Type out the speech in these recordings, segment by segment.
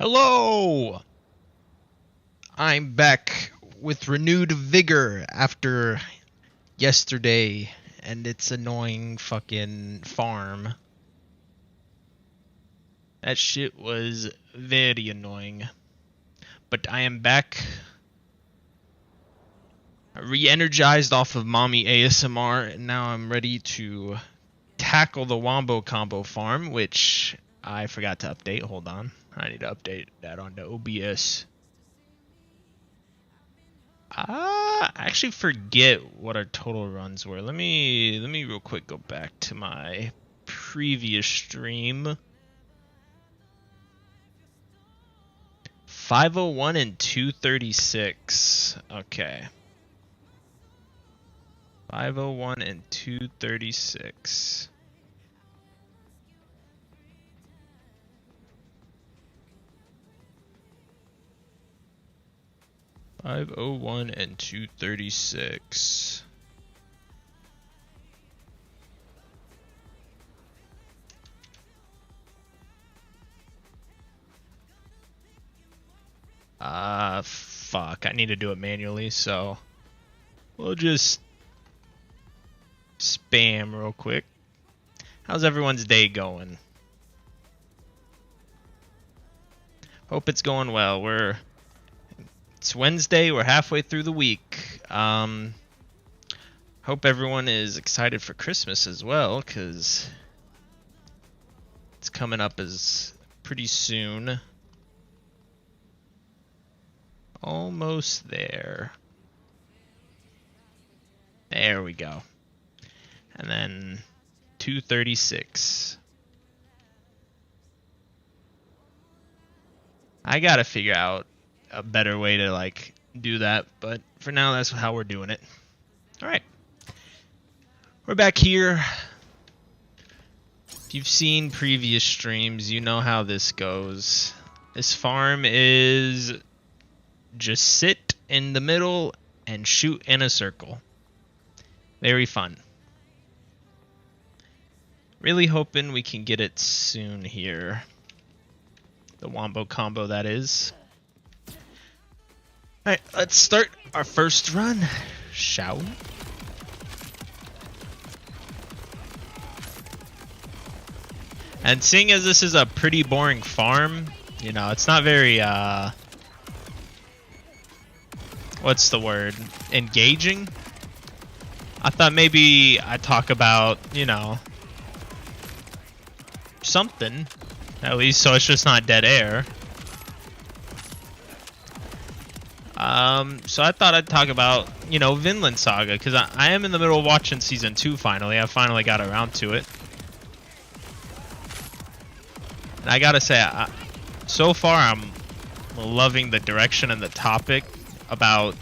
Hello! I'm back with renewed vigor after yesterday and its annoying fucking farm. That shit was very annoying. But I am back, re-energized off of mommy ASMR, and now I'm ready to tackle the Wombo Combo farm, which I forgot to update. Hold on. I need to update that onto OBS. I actually forget what our total runs were. Let me real quick go back to my previous stream. 501 and 236. Okay. 501 and 236. $501 and $236. Fuck. I need to do it manually, so we'll just spam real quick. How's everyone's day going? Hope it's going well. It's Wednesday, we're halfway through the week. Hope everyone is excited for Christmas as well, because it's coming up as pretty soon. Almost there. There we go. And then 236. I gotta figure out a better way to like do that, but for now that's how we're doing it. All right, we're back here. If you've seen previous streams, you know how this goes. This farm is just sit in the middle and shoot in a circle. Very fun. Really hoping we can get it soon here. The Wombo Combo, that is. Alright, let's start our first run, shall we? And seeing as this is a pretty boring farm, you know, it's not very, what's the word? Engaging? I thought maybe I'd talk about, you know, something, at least so it's just not dead air. So I thought I'd talk about, you know, Vinland Saga, because I am in the middle of watching Season 2 finally. I finally got around to it. And I gotta say, so far I'm loving the direction and the topic about,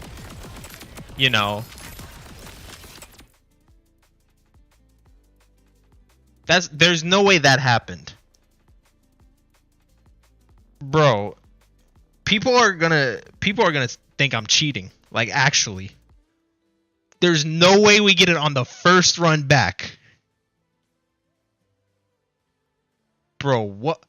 you know, there's no way that happened. Bro, people are gonna think I'm cheating. Like, actually. There's no way we get it on the first run back. Bro, what?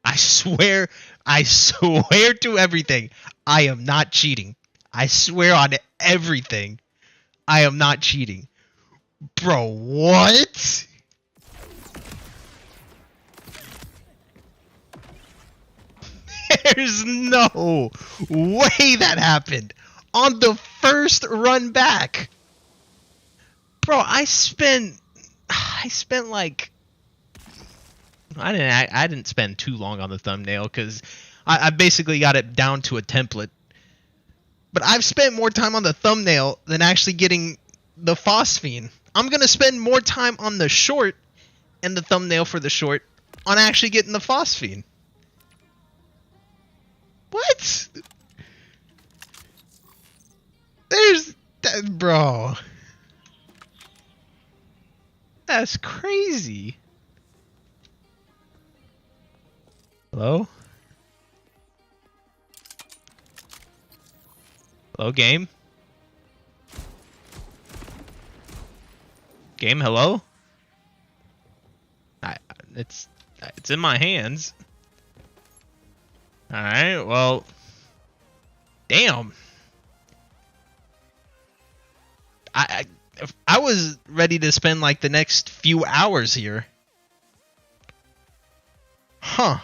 I swear to everything, I am not cheating. I swear on everything, I am not cheating. Bro, what? There's no way that happened on the first run back. Bro, I spent like, I didn't spend too long on the thumbnail because I basically got it down to a template. But I've spent more time on the thumbnail than actually getting the Phosphene. I'm going to spend more time on the short and the thumbnail for the short on actually getting the Phosphene. What? There's that, bro. That's crazy. Hello? Hello, game? Game, hello? It's in my hands. Alright, well. Damn. I was ready to spend like the next few hours here. Huh.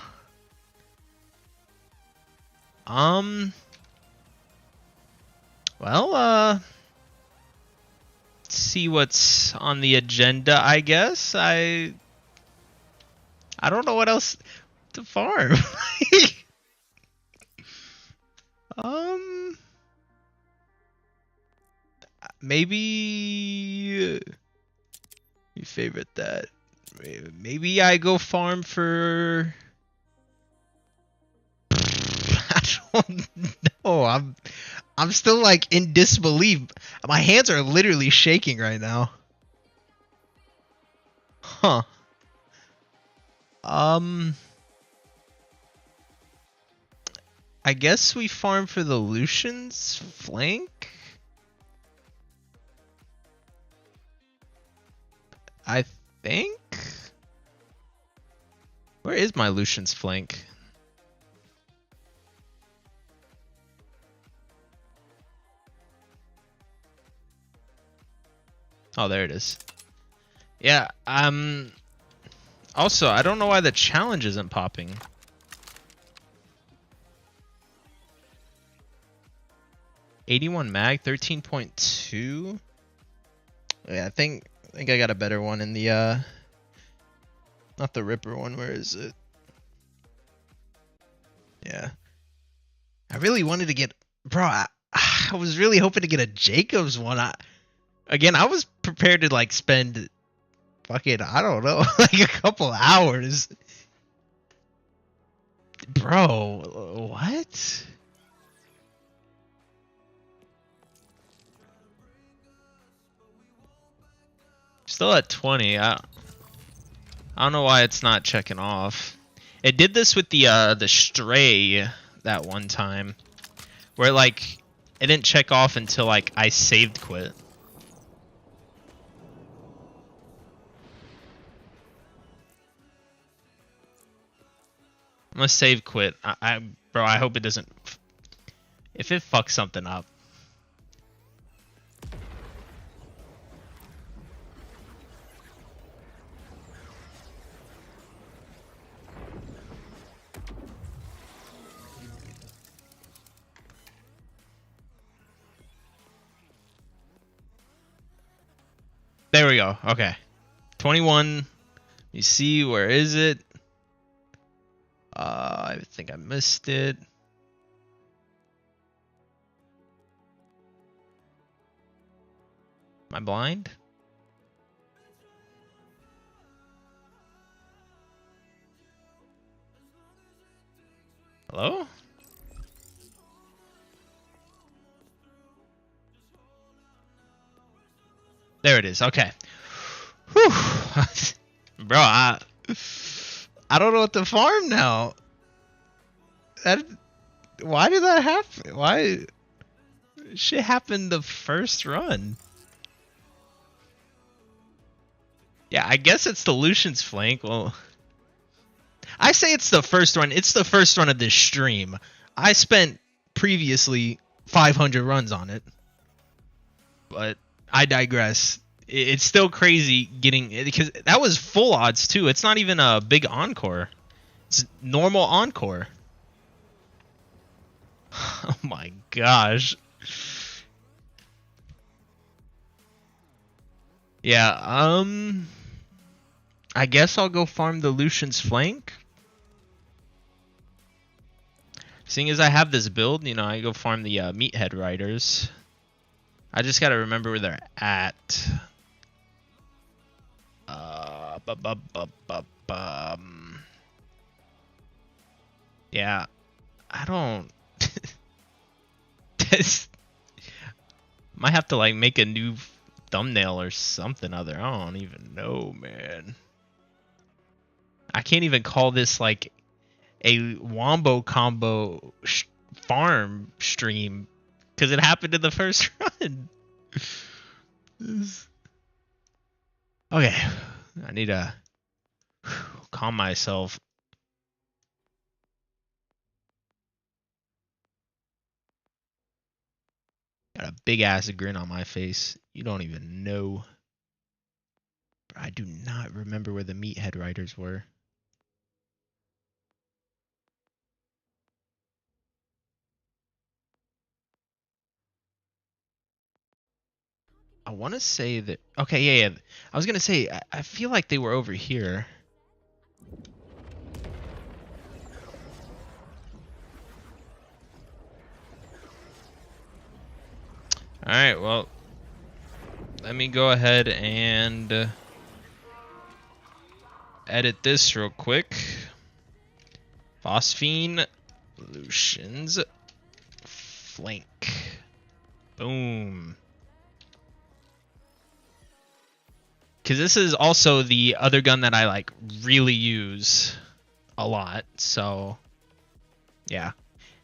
Well, let's see what's on the agenda, I guess. I don't know what else to farm. Maybe you favorite that. Maybe I go farm for I don't know. I'm still like in disbelief. My hands are literally shaking right now. Huh. I guess we farm for the Lucian's flank. I think. Where is my Lucian's flank? Oh, there it is. Yeah, also, I don't know why the challenge isn't popping. .81 mag, 13.2. Yeah, I think I got a better one in the not the Ripper one. Where is it? Yeah. I really wanted to get, bro. I was really hoping to get a Jacobs one. Again, I was prepared to like spend fucking, I don't know, like a couple hours. Bro, what? Still at 20. I don't know why it's not checking off. It did this with the Stray that one time, where like it didn't check off until like I saved quit. I'm gonna save quit. Bro, I hope it doesn't. If it fucks something up. There we go. Okay. 21. You see, where is it? I think I missed it. Am I blind? Hello? There it is. Okay. Whew. Bro, I don't know what to farm now. Why did that happen? Why? Shit happened the first run. Yeah, I guess it's the Lucian's flank. Well, I say it's the first run. It's the first run of this stream. I spent previously 500 runs on it. But I digress. It's still crazy getting, because that was full odds too. It's not even a big encore. It's normal encore. Oh my gosh. Yeah, I guess I'll go farm the Lucian's flank. Seeing as I have this build, you know, I go farm the Meathead Riders. I just gotta remember where they're at. Yeah, I don't. Might have to like make a new thumbnail or something other. I don't even know, man. I can't even call this like a Wombo Combo farm stream because it happened in the first run. Okay, I need to calm myself. Got a big ass grin on my face. You don't even know. I do not remember where the meathead riders were. I want to say that... Okay, yeah. I was going to say, I feel like they were over here. Alright, well... Let me go ahead and... edit this real quick. Phosphene, Lucian's flank. Boom. Because this is also the other gun that I like really use a lot. So, yeah.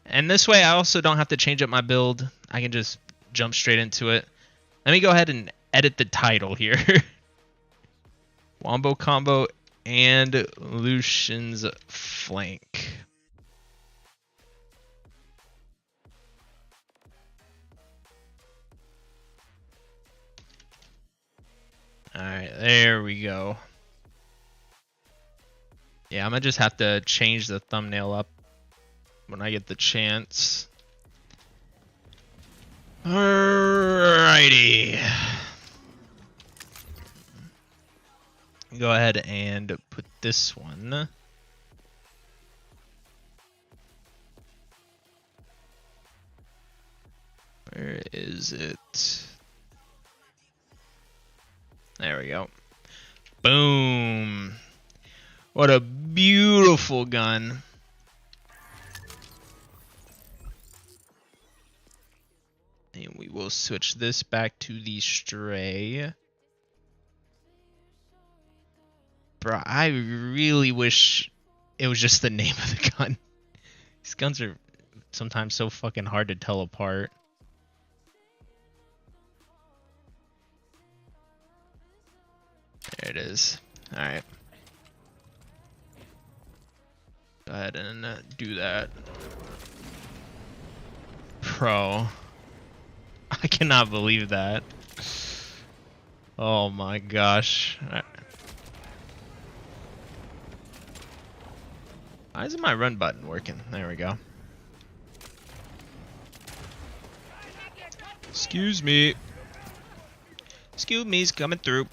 And this way I also don't have to change up my build. I can just jump straight into it. Let me go ahead and edit the title here. Wombo Combo and Lucian's flank. Alright, there we go. Yeah, I'm gonna just have to change the thumbnail up when I get the chance. Alrighty. Go ahead and put this one. Where is it? There we go. Boom. What a beautiful gun. And we will switch this back to the Stray. Bro, I really wish it was just the name of the gun. These guns are sometimes so fucking hard to tell apart. There it is. Alright. Go ahead and do that. Bro. I cannot believe that. Oh my gosh. All right. Why isn't my run button working? There we go. Excuse me. Excuse me's coming through.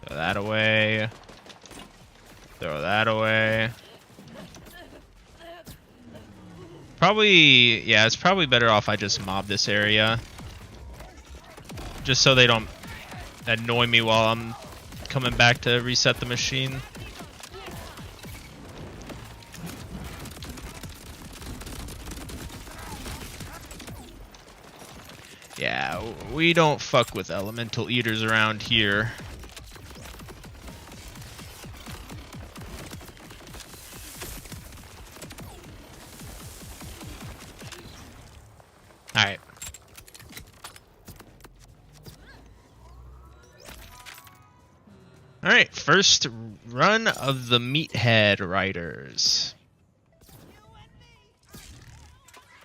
Throw that away. Throw that away. Probably, yeah, it's probably better off I just mob this area. Just so they don't annoy me while I'm coming back to reset the machine. Yeah, we don't fuck with elemental eaters around here. Alright. Alright, first run of the Meathead Riders.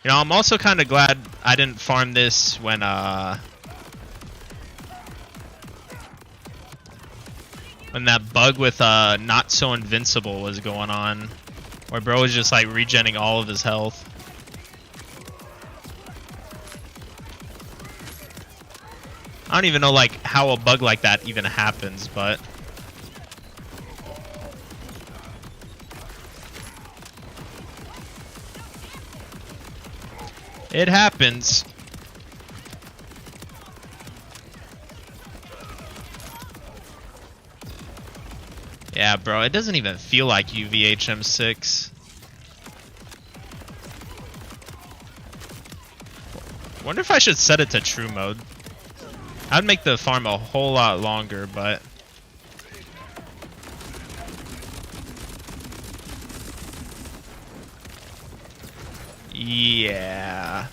You know, I'm also kind of glad I didn't farm this when that bug with not so invincible was going on. Where bro was just like regenning all of his health. I don't even know like how a bug like that even happens, but it happens. Yeah, bro, it doesn't even feel like UVHM6. Wonder if I should set it to true mode. I'd make the farm a whole lot longer, but yeah.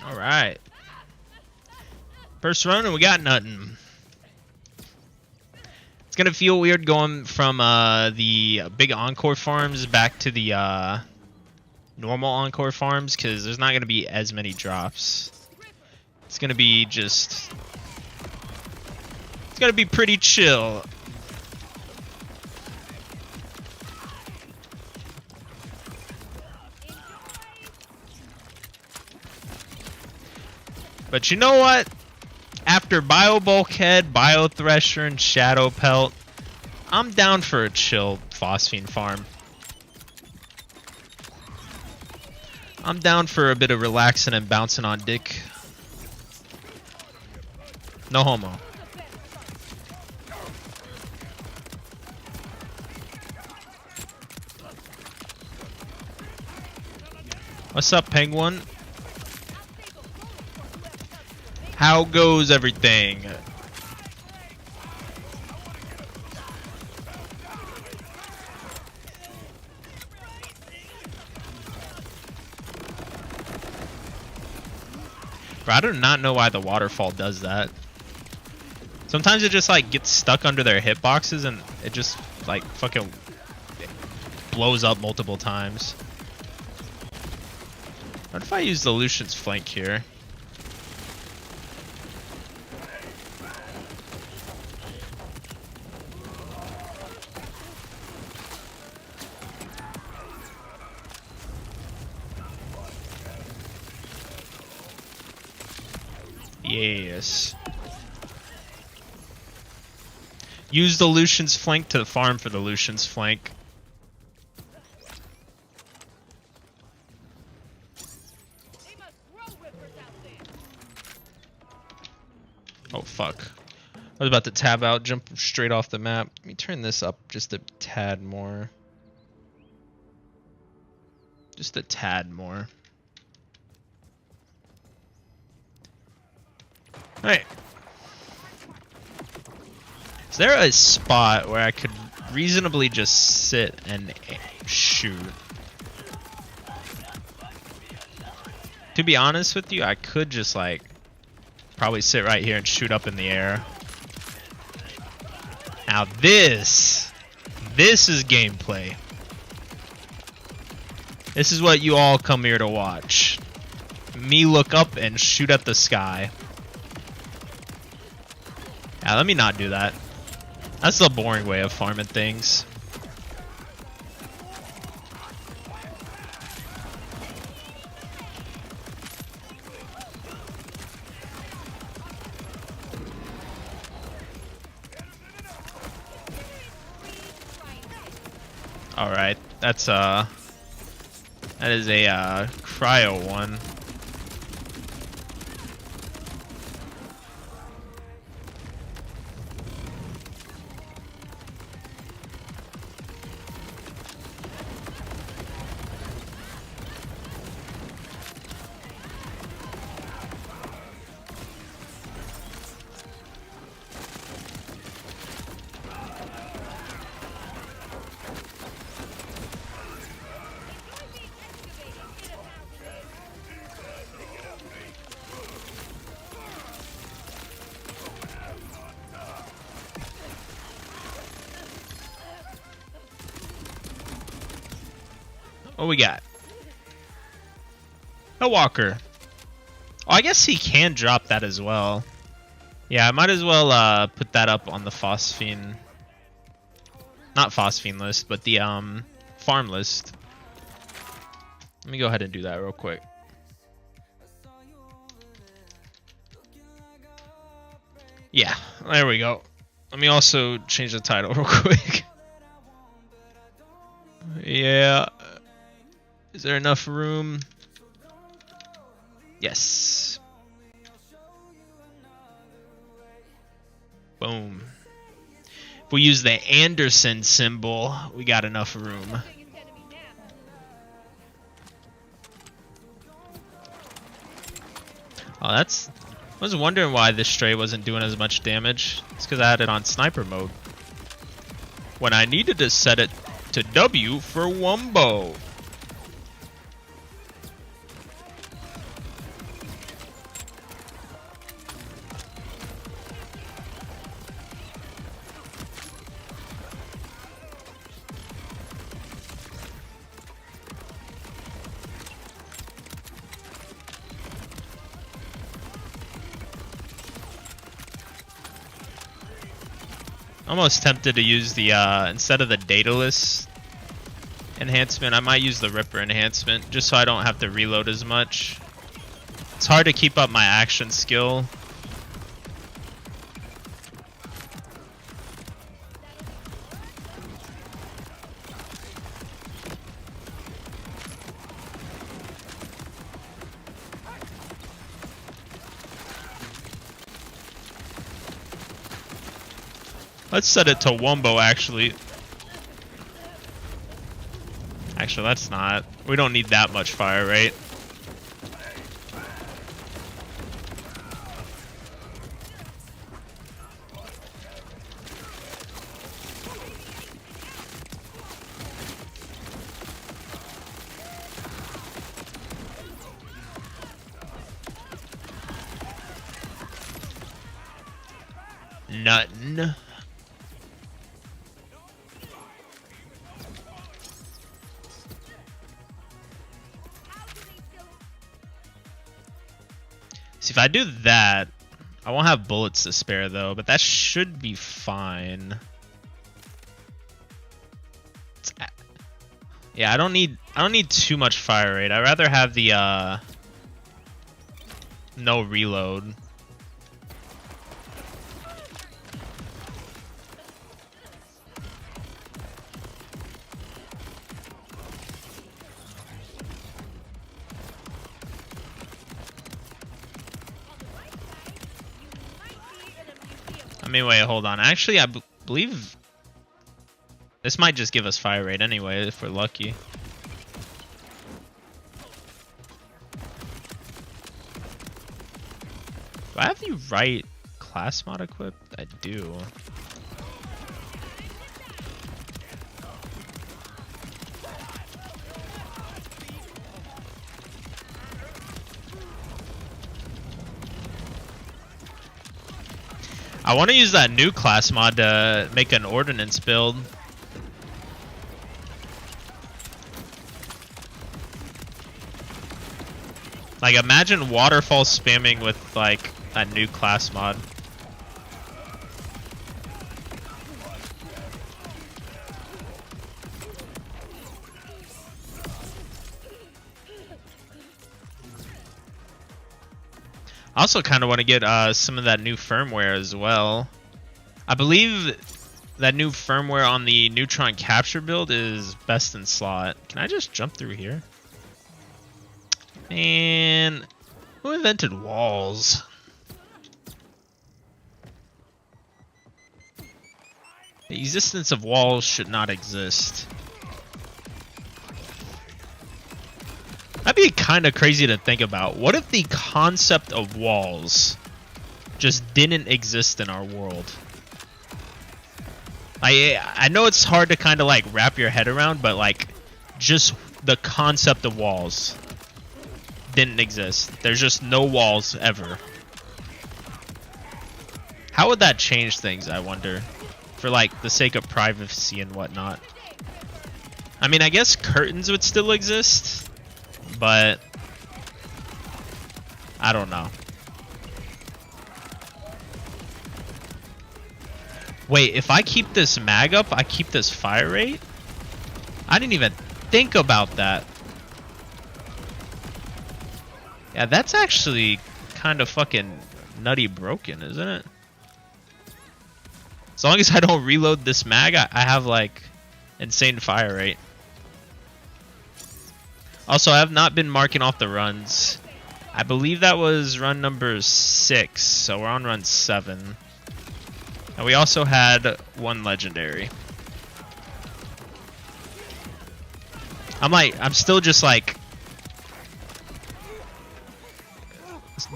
Alright. First run and we got nothing. It's gonna feel weird going from the big Encore farms back to the normal Encore farms because there's not gonna be as many drops. It's gonna be just... It's gonna be pretty chill. But you know what? After Bio Bulkhead, Bio Thresher, and Shadow Pelt, I'm down for a chill Phosphene farm. I'm down for a bit of relaxing and bouncing on dick. No homo. What's up, Penguin? How goes everything? Bro, I do not know why the waterfall does that. Sometimes it just like gets stuck under their hitboxes and it just like fucking blows up multiple times. What if I use the Lucian's flank here? Yes. Use the Lucian's flank to farm for the Lucian's flank. Oh fuck. I was about to tab out, jump straight off the map. Let me turn this up just a tad more. Just a tad more. Alright. Is there a spot where I could reasonably just sit and shoot? To be honest with you, I could just like probably sit right here and shoot up in the air. Now this is gameplay. This is what you all come here to watch. Me look up and shoot at the sky. Yeah, let me not do that. That's the boring way of farming things. Alright, that's that is a cryo one. What we got? Hellwalker. Oh, I guess he can drop that as well. Yeah, I might as well put that up on the Phosphene. Not Phosphene list, but the farm list. Let me go ahead and do that real quick. Yeah, there we go. Let me also change the title real quick. Yeah. Is there enough room? Yes. Boom. If we use the Anderson symbol, we got enough room. Oh, that's... I was wondering why this stray wasn't doing as much damage. It's because I had it on sniper mode. When I needed to set it to W for Wombo. Almost tempted to use the, instead of the Daedalus enhancement, I might use the Ripper enhancement, just so I don't have to reload as much. It's hard to keep up my action skill. Let's set it to Wombo, actually. Actually, that's not. We don't need that much fire, right? Nuttin'. See, if I do that, I won't have bullets to spare though, but that should be fine. Yeah, I don't need too much fire rate. I'd rather have the no reload. I mean, wait, hold on. Actually, I believe this might just give us fire rate anyway, if we're lucky. Do I have the right class mod equipped? I do. I want to use that new class mod to make an ordnance build. Like, imagine waterfall spamming with, like, that new class mod. I also kind of want to get some of that new firmware as well. I believe that new firmware on the Neutron Capture build is best in slot. Can I just jump through here? And who invented walls? The existence of walls should not exist. That'd be kind of crazy to think about. What if the concept of walls just didn't exist in our world? I know it's hard to kind of like wrap your head around, but like just the concept of walls didn't exist. There's just no walls ever. How would that change things, I wonder? For like the sake of privacy and whatnot. I mean, I guess curtains would still exist, but I don't know. Wait, if I keep this mag up, I keep this fire rate? I didn't even think about that. Yeah, that's actually kind of fucking nutty broken, isn't it? As long as I don't reload this mag, I have like insane fire rate. Also, I have not been marking off the runs. I believe that was run number 6, so we're on run 7. And we also had 1 legendary. I'm still just like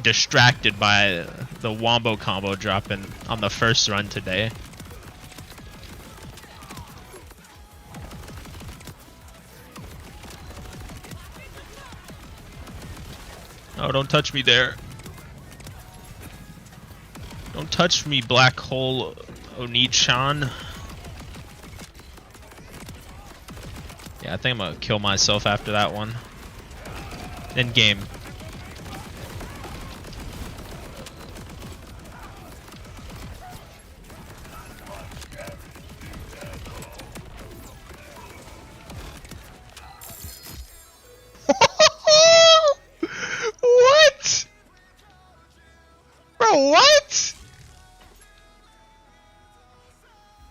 distracted by the Wombo Combo dropping on the first run today. Oh, don't touch me there. Don't touch me, Black Hole Oni-chan. Yeah, I think I'm gonna kill myself after that one. End game. What?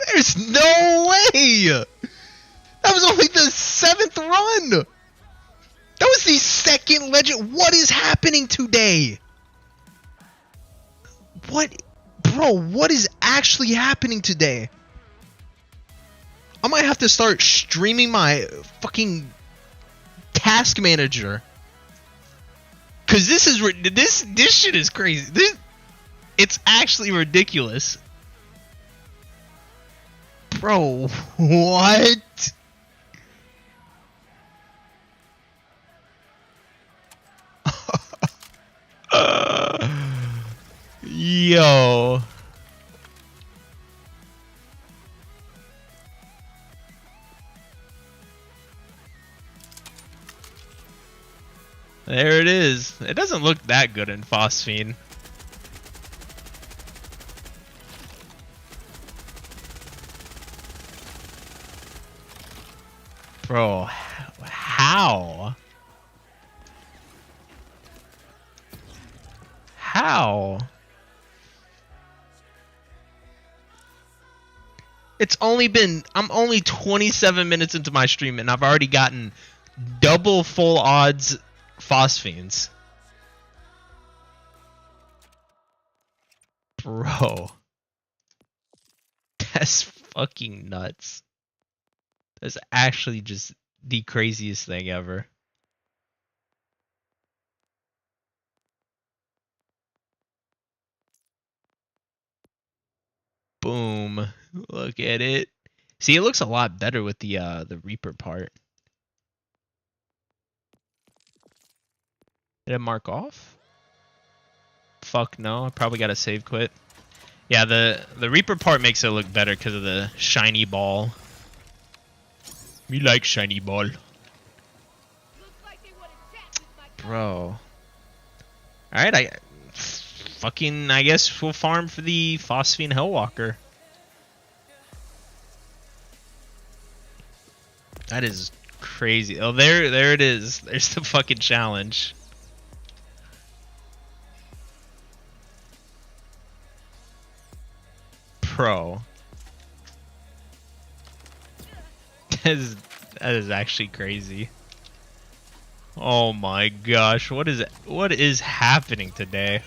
There's no way! That was only the 7th run! That was the 2nd legend. What is happening today? What? Bro, what is actually happening today? I might have to start streaming my fucking task manager. Cause this is this shit is crazy. It's actually ridiculous. Bro, what? Yo. There it is. It doesn't look that good in Phosphene. Bro, how? How? It's only been, I'm only 27 minutes into my stream and I've already gotten double full odds Phosphenes. Bro. That's fucking nuts. That's actually just the craziest thing ever. Boom. Look at it. See, it looks a lot better with the Reaper part. Did it mark off? Fuck no. I probably got to save quit. Yeah, the Reaper part makes it look better because of the shiny ball. We like shiny ball. Bro. Alright, I guess we'll farm for the Phosphene Hellwalker. That is crazy. Oh, there it is. There's the fucking challenge. Pro. That is actually crazy. Oh my gosh, what is happening today?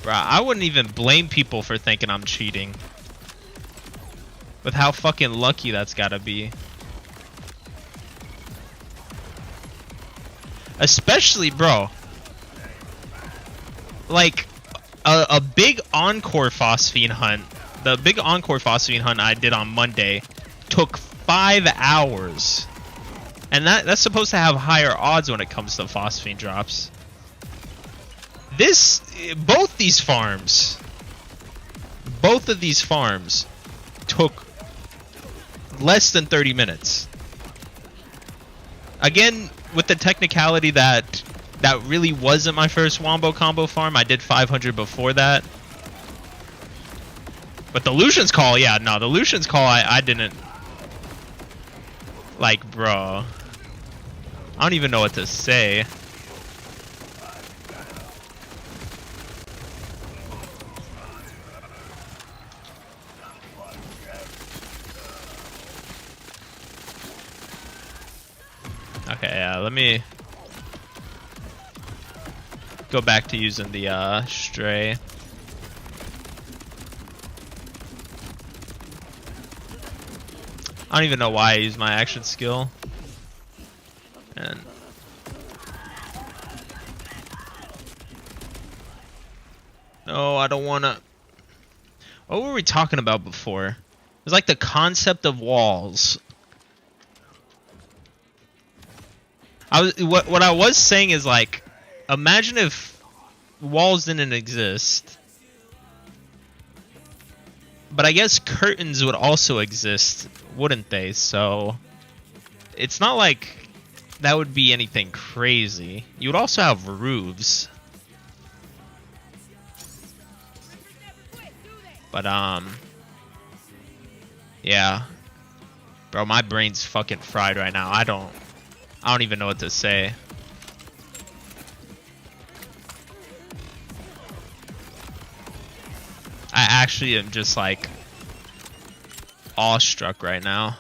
Bruh, I wouldn't even blame people for thinking I'm cheating. With how fucking lucky that's gotta be. Especially, bro. Like, a big encore Phosphene hunt. The big encore Phosphene hunt I did on Monday took 5 hours. And that's supposed to have higher odds when it comes to Phosphene drops. Both of these farms took less than 30 minutes. Again, with the technicality that really wasn't my first Wombo Combo farm. I did 500 before that. But the Lucian's call, yeah, no, the Lucian's call I didn't. Like, bro. I don't even know what to say. Okay, yeah, let me go back to using the stray. I don't even know why I use my action skill. And no, I don't wanna. What were we talking about before? It was like the concept of walls. What I was saying is, like, imagine if walls didn't exist. But I guess curtains would also exist, wouldn't they? So it's not like that would be anything crazy. You would also have roofs. But Yeah. Bro, my brain's fucking fried right now. I don't even know what to say. I actually am just like awestruck right now.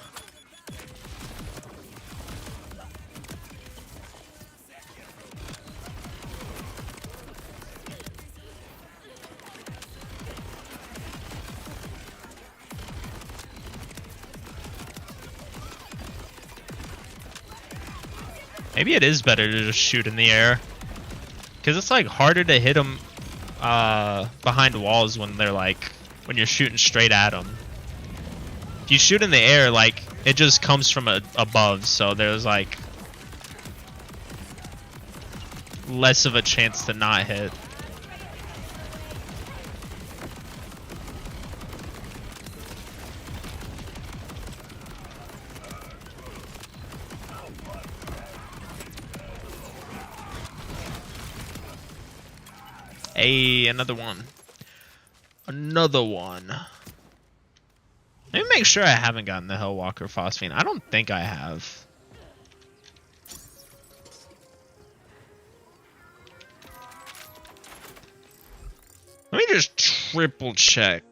Maybe it is better to just shoot in the air, because it's like harder to hit them behind walls when they're like, when you're shooting straight at them. If you shoot in the air, like, it just comes from above, so there's like less of a chance to not hit. Hey, another one. Another one. Let me make sure I haven't gotten the Hellwalker Phosphene. I don't think I have. Let me just triple check.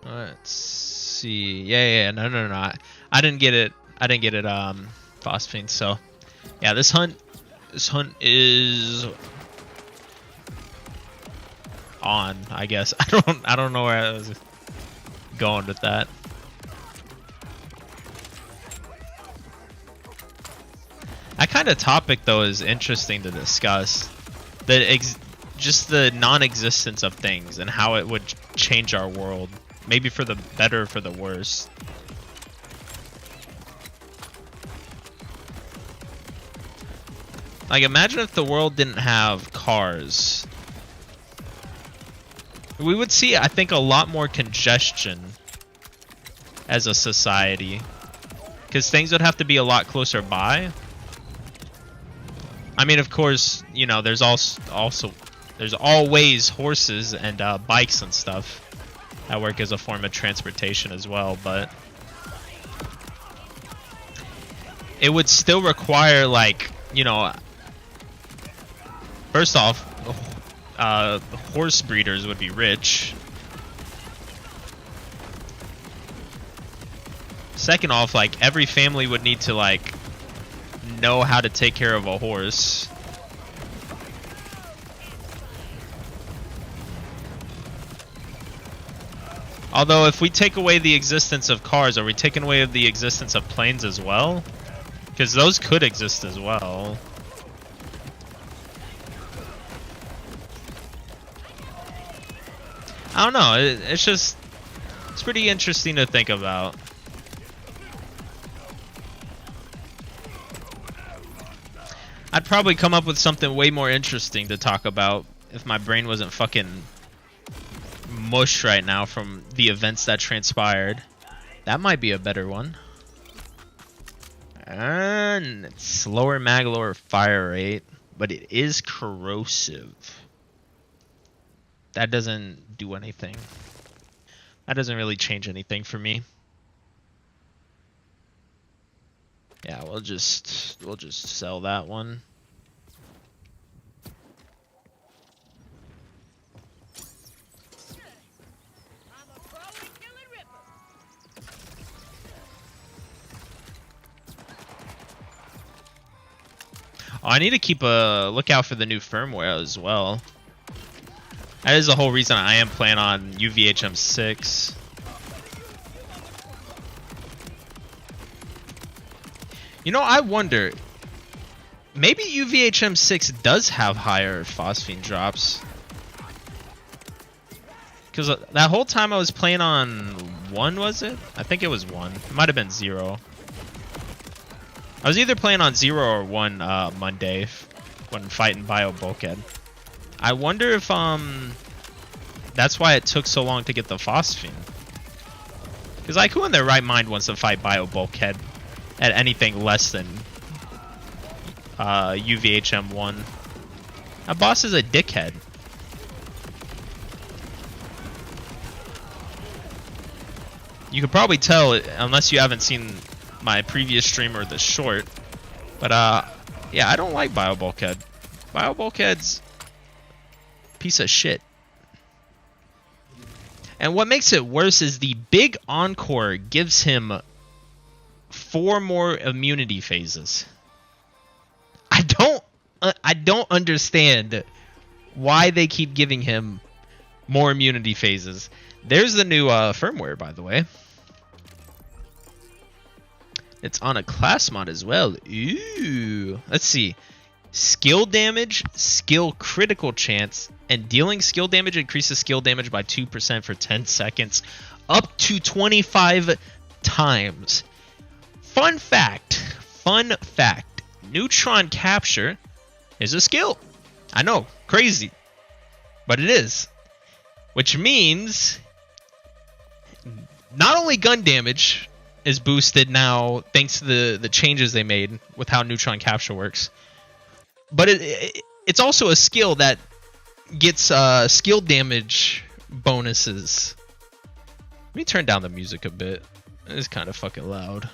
Let's see. Yeah, no. I didn't get it. Phosphene. So, yeah, this hunt is on, I guess. I don't know where I was going with that. That kind of topic, though, is interesting to discuss. Just the non-existence of things and how it would change our world. Maybe for the better or for the worse. Like, imagine if the world didn't have cars. We would see, I think, a lot more congestion as a society. Because things would have to be a lot closer by. I mean, of course, you know, there's there's always horses and bikes and stuff that work as a form of transportation as well, but it would still require, like, you know, first off, horse breeders would be rich. Second off, like, every family would need to, like, know how to take care of a horse. Although, if we take away the existence of cars, are we taking away the existence of planes as well? Because those could exist as well. I don't know. It's pretty interesting to think about. I'd probably come up with something way more interesting to talk about if my brain wasn't fucking mush right now from the events that transpired. That might be a better one. And it's slower mag-lower fire rate, but it is corrosive. That doesn't do anything. That doesn't really change anything for me. Yeah, we'll just sell that one. Oh, I need to keep a lookout for the new firmware as well. That is the whole reason I am playing on UVHM6. You know, I wonder, maybe UVHM6 does have higher phosphine drops. Because that whole time I was playing on 1, was it? I think it was 1. It might have been 0. I was either playing on 0 or 1 Monday when fighting Bio Bulkhead. I wonder if that's why it took so long to get the phosphine. Because like, who in their right mind wants to fight Bio Bulkhead at anything less than UVHM1? That boss is a dickhead. You could probably tell, unless you haven't seen my previous stream or the short. But, yeah, I don't like Biobulkhead. Biobulkhead's piece of shit. And what makes it worse is the big Encore gives him 4 more immunity phases. I don't understand why they keep giving him more immunity phases. There's the new firmware, by the way. It's on a class mod as well. Ooh. Let's see. Skill damage, skill critical chance, and dealing skill damage increases skill damage by 2% for 10 seconds, up to 25 times. Fun fact. Neutron capture is a skill. I know, crazy, but it is. Which means not only gun damage is boosted now thanks to the changes they made with how neutron capture works, but it's also a skill that gets skill damage bonuses. Let me turn down the music a bit. It's kind of fucking loud.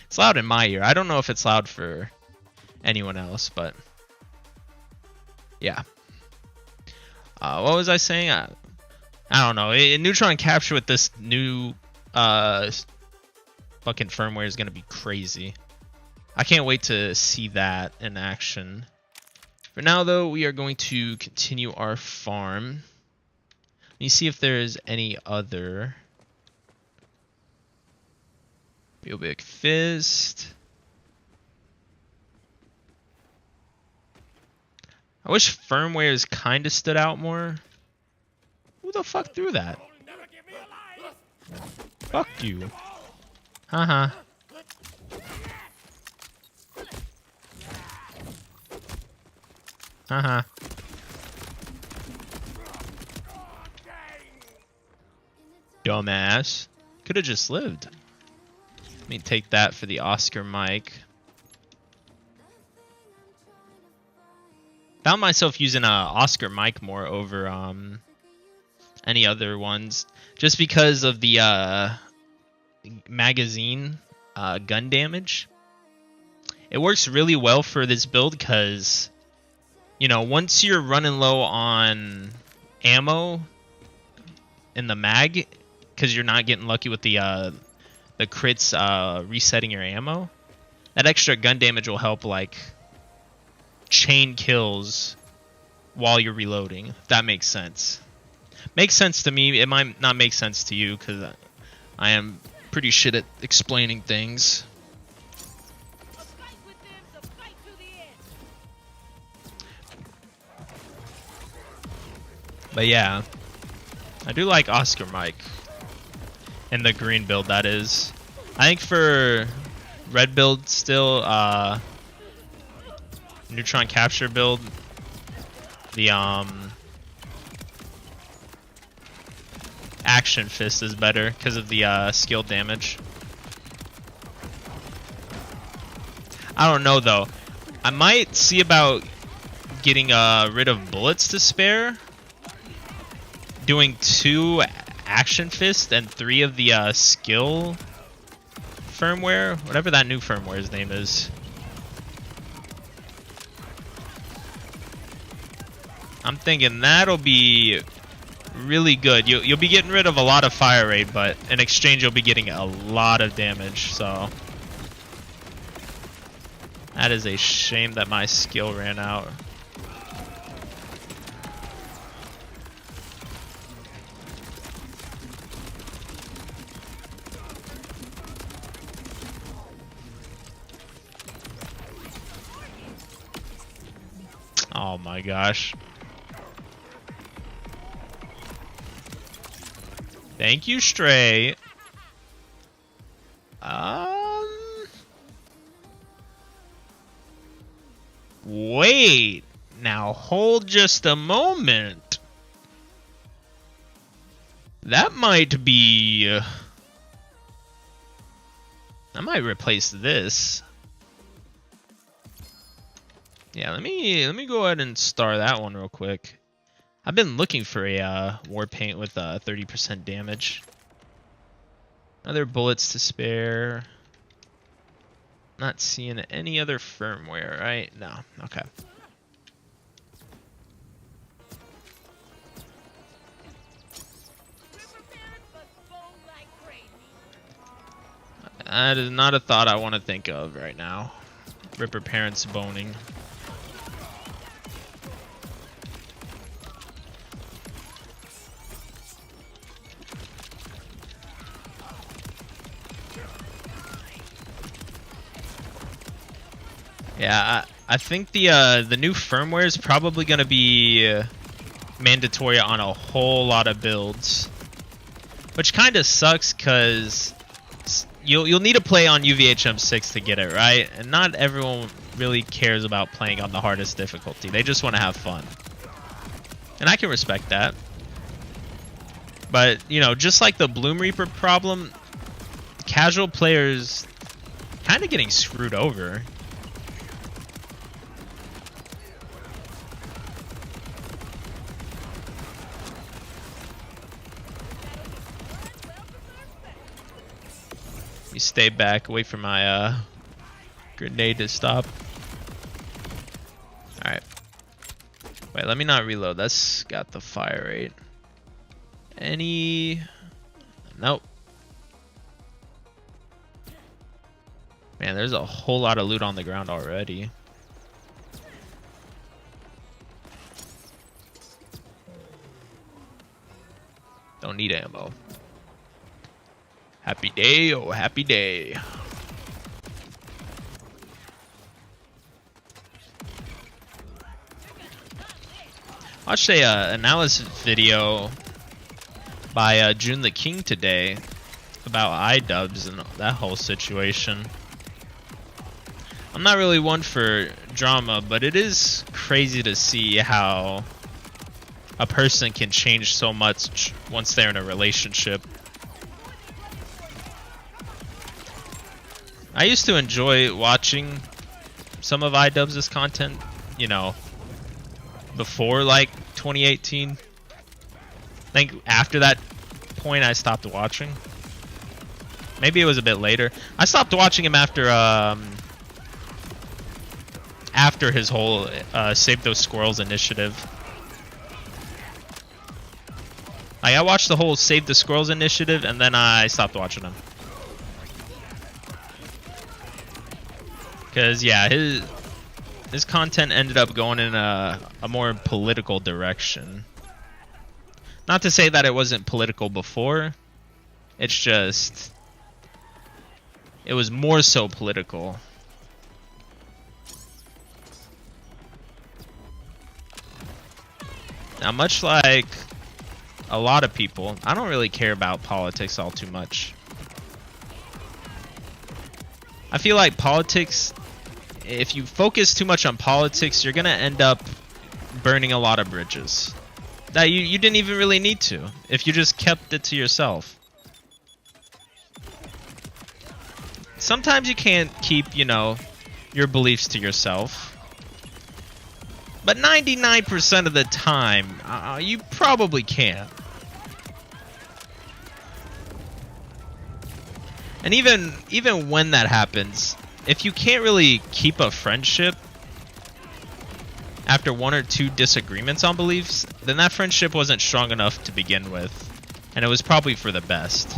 It's loud in my ear. I don't know if it's loud for anyone else, but yeah. What was I saying? I don't know. Neutron capture with this new fucking firmware is gonna be crazy. I can't wait to see that in action. For now, though, we are going to continue our farm. Let me see if there's any other. Big Fist. I wish firmwares kind of stood out more. Who the fuck threw that? Fuck you. Haha. Haha. Dumbass. Could have just lived. Let me take that for the Oscar mic. Found myself using Oscar mic more over any other ones, just because of the magazine gun damage. It works really well for this build because, you know, once you're running low on ammo in the mag, because you're not getting lucky with the crits resetting your ammo, that extra gun damage will help like chain kills while you're reloading, if that makes sense. Makes sense to me. It might not make sense to you because I am pretty shit at explaining things. But yeah, I do like Oscar Mike in the green build, that is. I think for red build still, neutron capture build, the action fist is better because of the skill damage. I don't know though. I might see about getting rid of bullets to spare, doing 2 action fist and 3 of the skill firmware, whatever that new firmware's name is. I'm thinking that'll be really good. You'll be getting rid of a lot of fire rate, but in exchange you'll be getting a lot of damage, so that is a shame that my skill ran out. Oh my gosh. Thank you, Stray. Wait. Now hold just a moment. That might be... I might replace this. Yeah, let me go ahead and star that one real quick. I've been looking for a war paint with 30% damage. Other bullets to spare. Not seeing any other firmware, right? No. Okay. That is not a thought I want to think of right now. Ripper parents boning. Yeah, I think the new firmware is probably going to be mandatory on a whole lot of builds, which kind of sucks because you'll need to play on UVHM6 to get it, right? And not everyone really cares about playing on the hardest difficulty. They just want to have fun, and I can respect that. But you know, just like the Bloom Reaper problem, casual players kind of getting screwed over. Stay back, wait for my grenade to stop. Alright. Wait, let me not reload. That's got the fire rate. Any... Nope. Man, there's a whole lot of loot on the ground already. Don't need ammo. Happy day, oh happy day. I watched a analysis video by June the King today about iDubbbz and that whole situation. I'm not really one for drama, but it is crazy to see how a person can change so much once they're in a relationship. I used to enjoy watching some of iDubbbz's content, you know, before like 2018. I think after that point I stopped watching. Maybe it was a bit later. I stopped watching him after his whole Save Those Squirrels initiative. Like, I watched the whole Save the Squirrels initiative and then I stopped watching him. Because, yeah, his content ended up going in a more political direction. Not to say that it wasn't political before. It's just... it was more so political. Now, much like a lot of people, I don't really care about politics all too much. I feel like politics, if you focus too much on politics, you're gonna end up burning a lot of bridges that you didn't even really need to if you just kept it to yourself. Sometimes you can't keep, you know, your beliefs to yourself, but 99% of the time, you probably can. And even when that happens, if you can't really keep a friendship after one or two disagreements on beliefs, then that friendship wasn't strong enough to begin with, and it was probably for the best.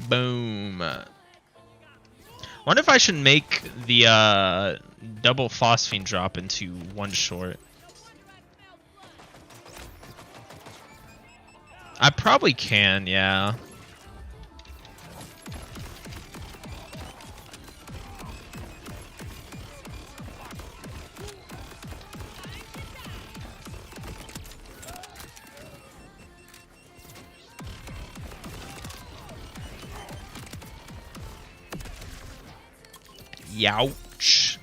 Boom. Wonder if I should make the double Phosphene drop into one short. I probably can, yeah. Youch.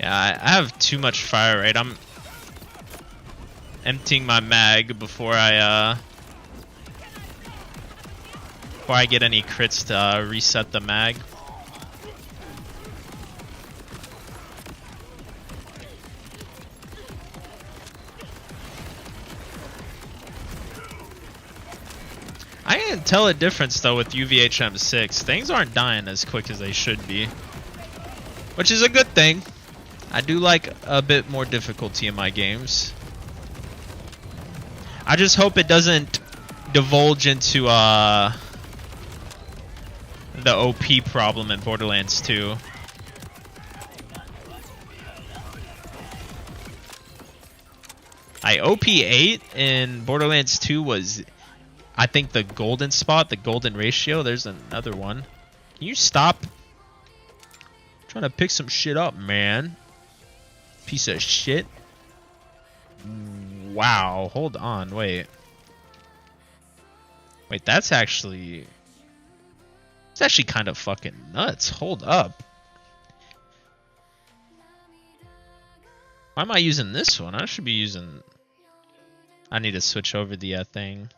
Yeah, I have too much fire rate. I'm emptying my mag before I get any crits to reset the mag. I can't tell a difference though with UVHM6. Things aren't dying as quick as they should be, which is a good thing. I do like a bit more difficulty in my games. I just hope it doesn't divulge into the OP problem in Borderlands 2. OP 8 in Borderlands 2 was, I think, the golden spot, the golden ratio. There's another one. Can you stop? I'm trying to pick some shit up, man. Piece of shit. Wow, hold on, wait. Wait, that's actually kind of fucking nuts. Hold up. Why am I using this one? I should be using... I need to switch over the thing.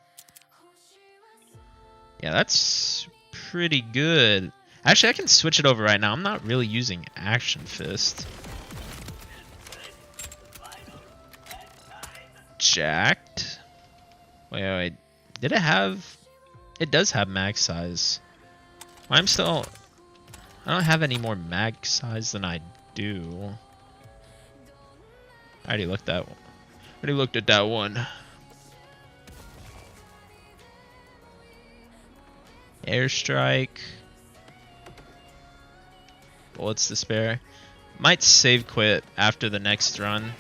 Yeah, that's pretty good. Actually, I can switch it over right now. I'm not really using Action Fist. Jacked. Wait. Did it have... It does have mag size. I'm still... I don't have any more mag size than I do. I already looked at that one. Airstrike. Bullets to spare. Might save quit after the next run.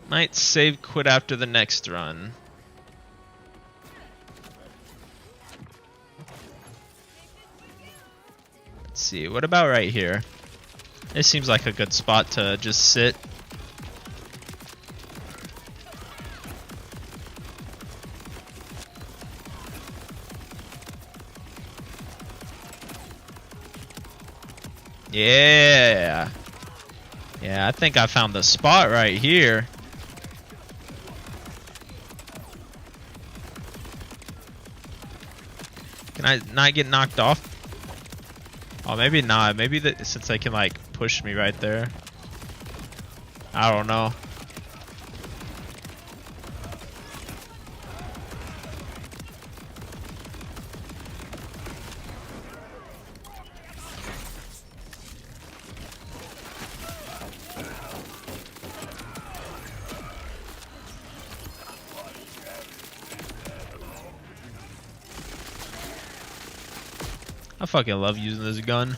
Might save quit after the next run. Let's see, what about right here? This seems like a good spot to just sit. Yeah. Yeah, I think I found the spot right here. Can I not get knocked off? Oh, maybe not. Maybe since they can like push me right there. I don't know. I fucking love using this gun.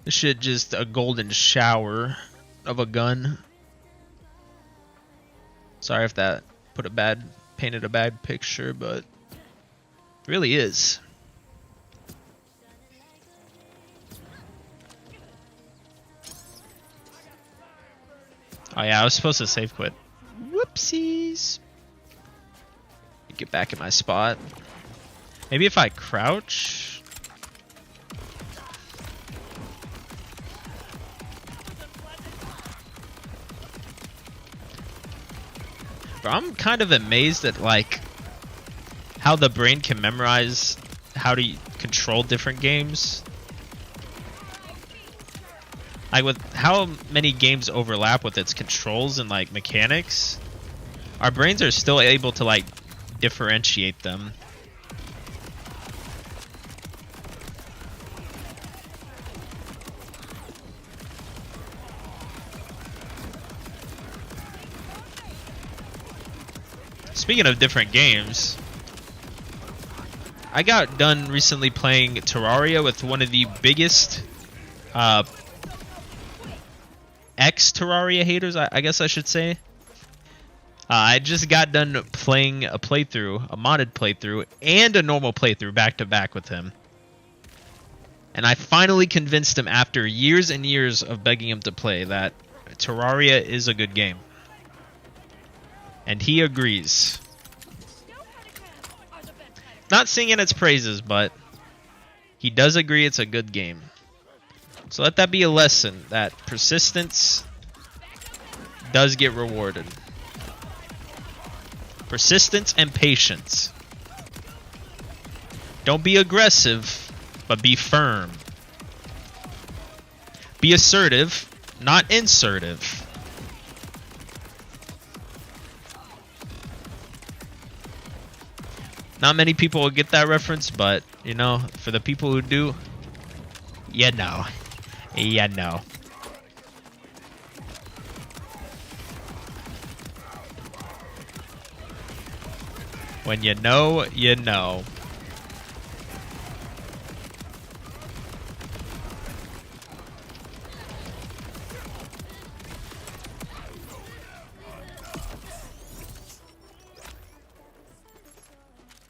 This shit just a golden shower of a gun. Sorry if that painted a bad picture, but it really is. Oh yeah, I was supposed to save quit. Whoopsies. Get back in my spot. Maybe if I crouch. But I'm kind of amazed at like how the brain can memorize how to control different games. Like with how many games overlap with its controls and like mechanics, our brains are still able to like differentiate them. Speaking of different games, I got done recently playing Terraria with one of the biggest ex-Terraria haters, I guess I should say. I just got done playing a playthrough, a modded playthrough, and a normal playthrough back to back with him. And I finally convinced him after years and years of begging him to play that Terraria is a good game. And he agrees. Not singing its praises, but he does agree it's a good game. So let that be a lesson that persistence does get rewarded. Persistence and patience. Don't be aggressive, but be firm. Be assertive, not insertive. Not many people will get that reference, but, you know, for the people who do, you know. You know. When you know, you know.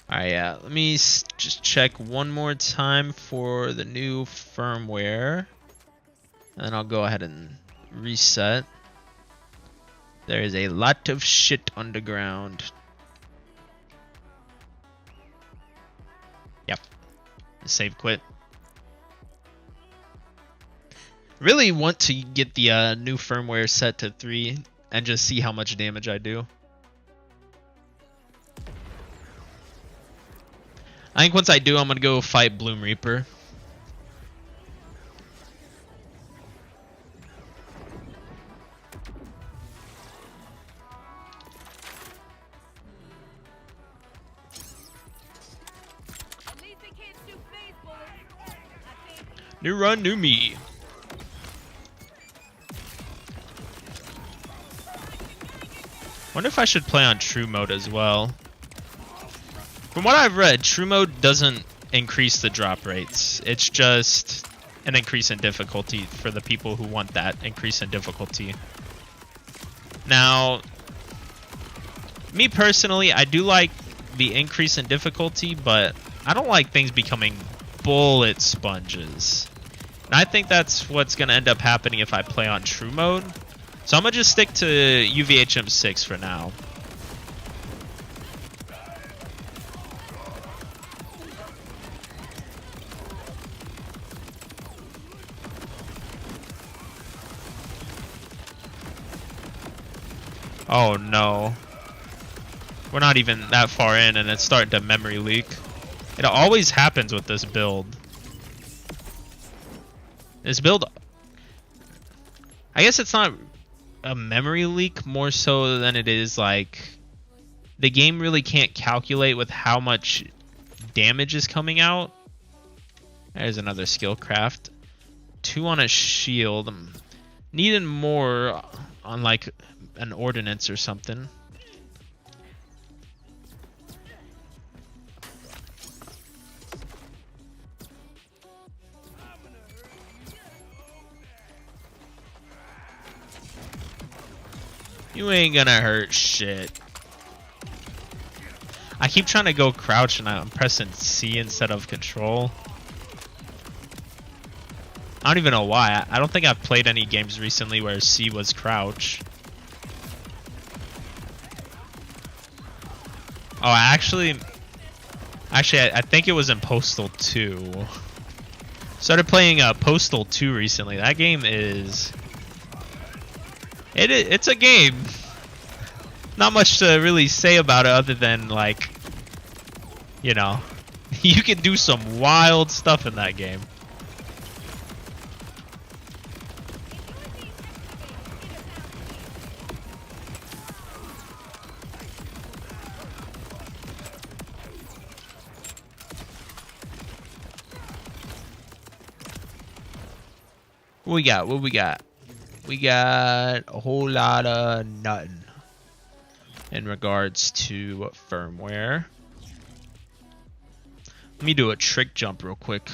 Alright, yeah, let me just check one more time for the new firmware. And then I'll go ahead and reset. There is a lot of shit underground. Yep. Save quit. Really want to get the new firmware set to 3 and just see how much damage I do. I think once I do, I'm going to go fight Bloom Reaper. New run, new me. Wonder if I should play on true mode as well. From what I've read, true mode doesn't increase the drop rates. It's just an increase in difficulty for the people who want that increase in difficulty. Now, me personally, I do like the increase in difficulty, but I don't like things becoming bullet sponges. And I think that's what's going to end up happening if I play on true mode. So I'm going to just stick to UVHM6 for now. Oh no. We're not even that far in and it's starting to memory leak. It always happens with this build. This build, I guess it's not a memory leak more so than it is like the game really can't calculate with how much damage is coming out. There's another skill craft. 2 on a shield. I'm needing more on like an ordnance or something. You ain't gonna hurt shit. I keep trying to go crouch and I'm pressing C instead of control. I don't even know why. I don't think I've played any games recently where C was crouch. Oh, actually, I think it was in Postal 2. Started playing Postal 2 recently. That game is... It's a game. Not much to really say about it other than, like, you know, you can do some wild stuff in that game. What we got? What we got? We got a whole lot of nothing in regards to firmware. Let me do a trick jump real quick.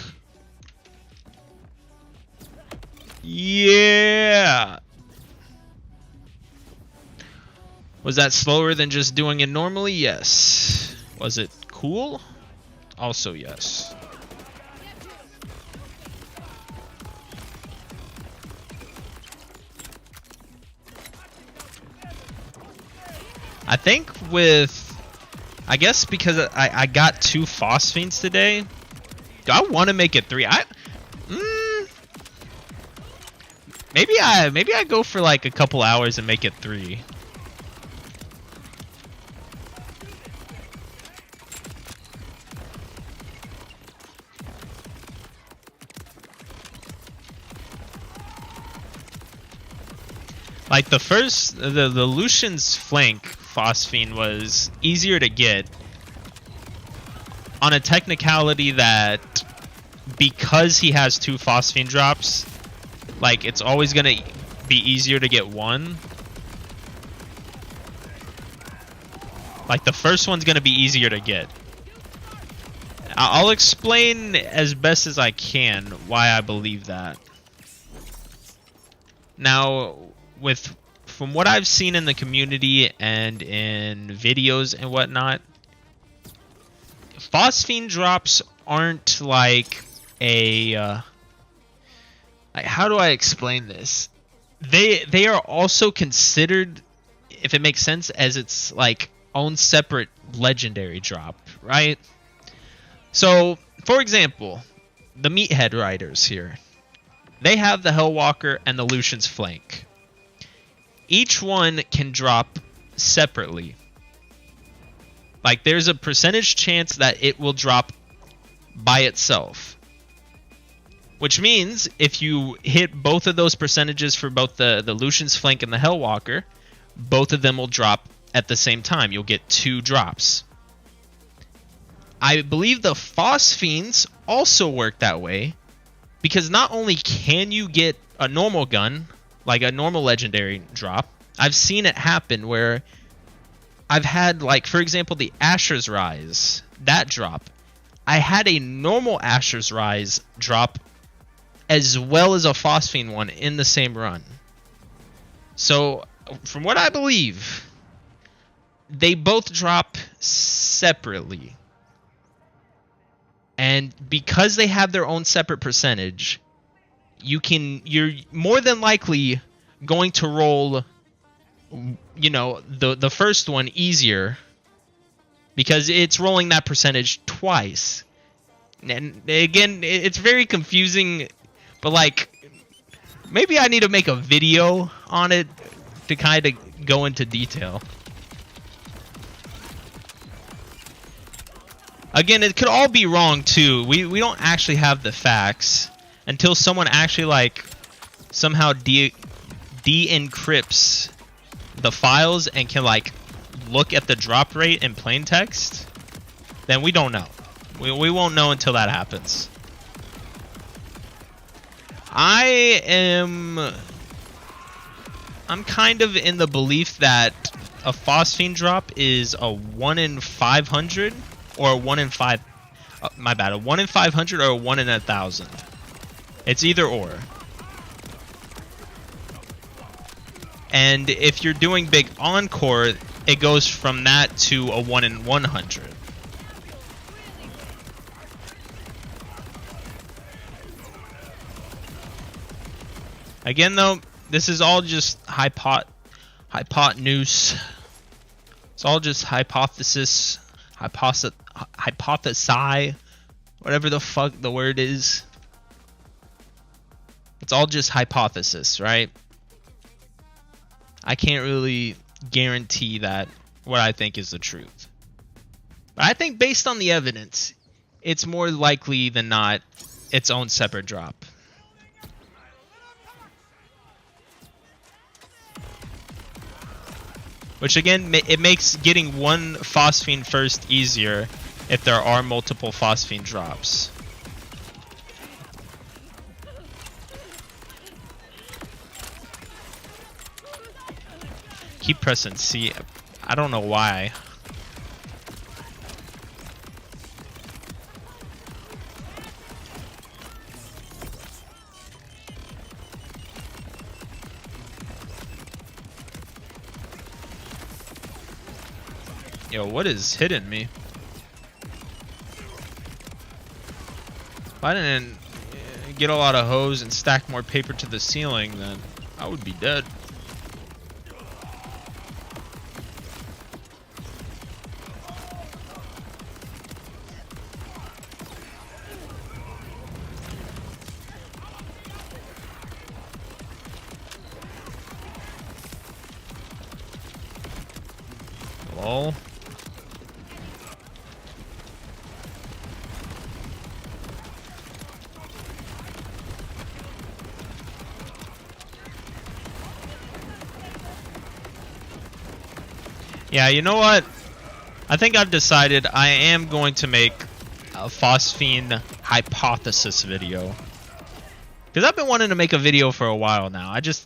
Yeah! Was that slower than just doing it normally? Yes. Was it cool? Also yes. I guess because I got 2 Phosphenes today. Do I want to make it 3? Maybe I go for like a couple hours and make it 3. Like the Lucian's flank Phosphene was easier to get on a technicality that because he has 2 Phosphene drops, like it's always gonna be easier to get 1. Like the first one's gonna be easier to get. I'll explain as best as I can why I believe that. Now, from what I've seen in the community and in videos and whatnot, Phosphene drops aren't like a how do I explain this? They are also considered, if it makes sense, as its like own separate legendary drop, right? So, for example, the Meathead Riders here, they have the Hellwalker and the Lucian's flank. Each one can drop separately. Like there's a percentage chance that it will drop by itself. Which means if you hit both of those percentages for both the Lucian's flank and the Hellwalker, both of them will drop at the same time. You'll get 2 drops. I believe the Phosphenes also work that way, because not only can you get a normal gun, like a normal legendary drop, I've seen it happen where I've had, like, for example, the Asher's Rise, that drop. I had a normal Asher's Rise drop as well as a Phosphene one in the same run. So, from what I believe, they both drop separately. And because they have their own separate percentage, you're more than likely going to roll, you know, the first one easier because it's rolling that percentage twice. And again, it's very confusing, but like maybe I need to make a video on it to kind of go into detail. Again, it could all be wrong too. We don't actually have the facts until someone actually like somehow de-encrypts the files and can like look at the drop rate in plain text. Then we don't know. We won't know until that happens. I'm kind of in the belief that a Phosphene drop is a 1 in 500 or a 1 in 5. My bad, a 1 in 500 or a 1 in 1,000. It's either or. And if you're doing big encore, it goes from that to a 1 in 100. Again, though, this is all just hypotenuse. It's all just hypothesis, hypothesi, whatever the fuck the word is. It's all just hypothesis, right? I can't really guarantee that what I think is the truth. But I think based on the evidence, it's more likely than not its own separate drop. Which again, it makes getting one Phosphene first easier if there are multiple Phosphene drops. Keep pressing C. I don't know why. Yo, what is hitting me? If I didn't get a lot of hose and stack more paper to the ceiling, then I would be dead. Lol. Yeah, you know what? I think I've decided I am going to make a Phosphene hypothesis video. Because I've been wanting to make a video for a while now. I just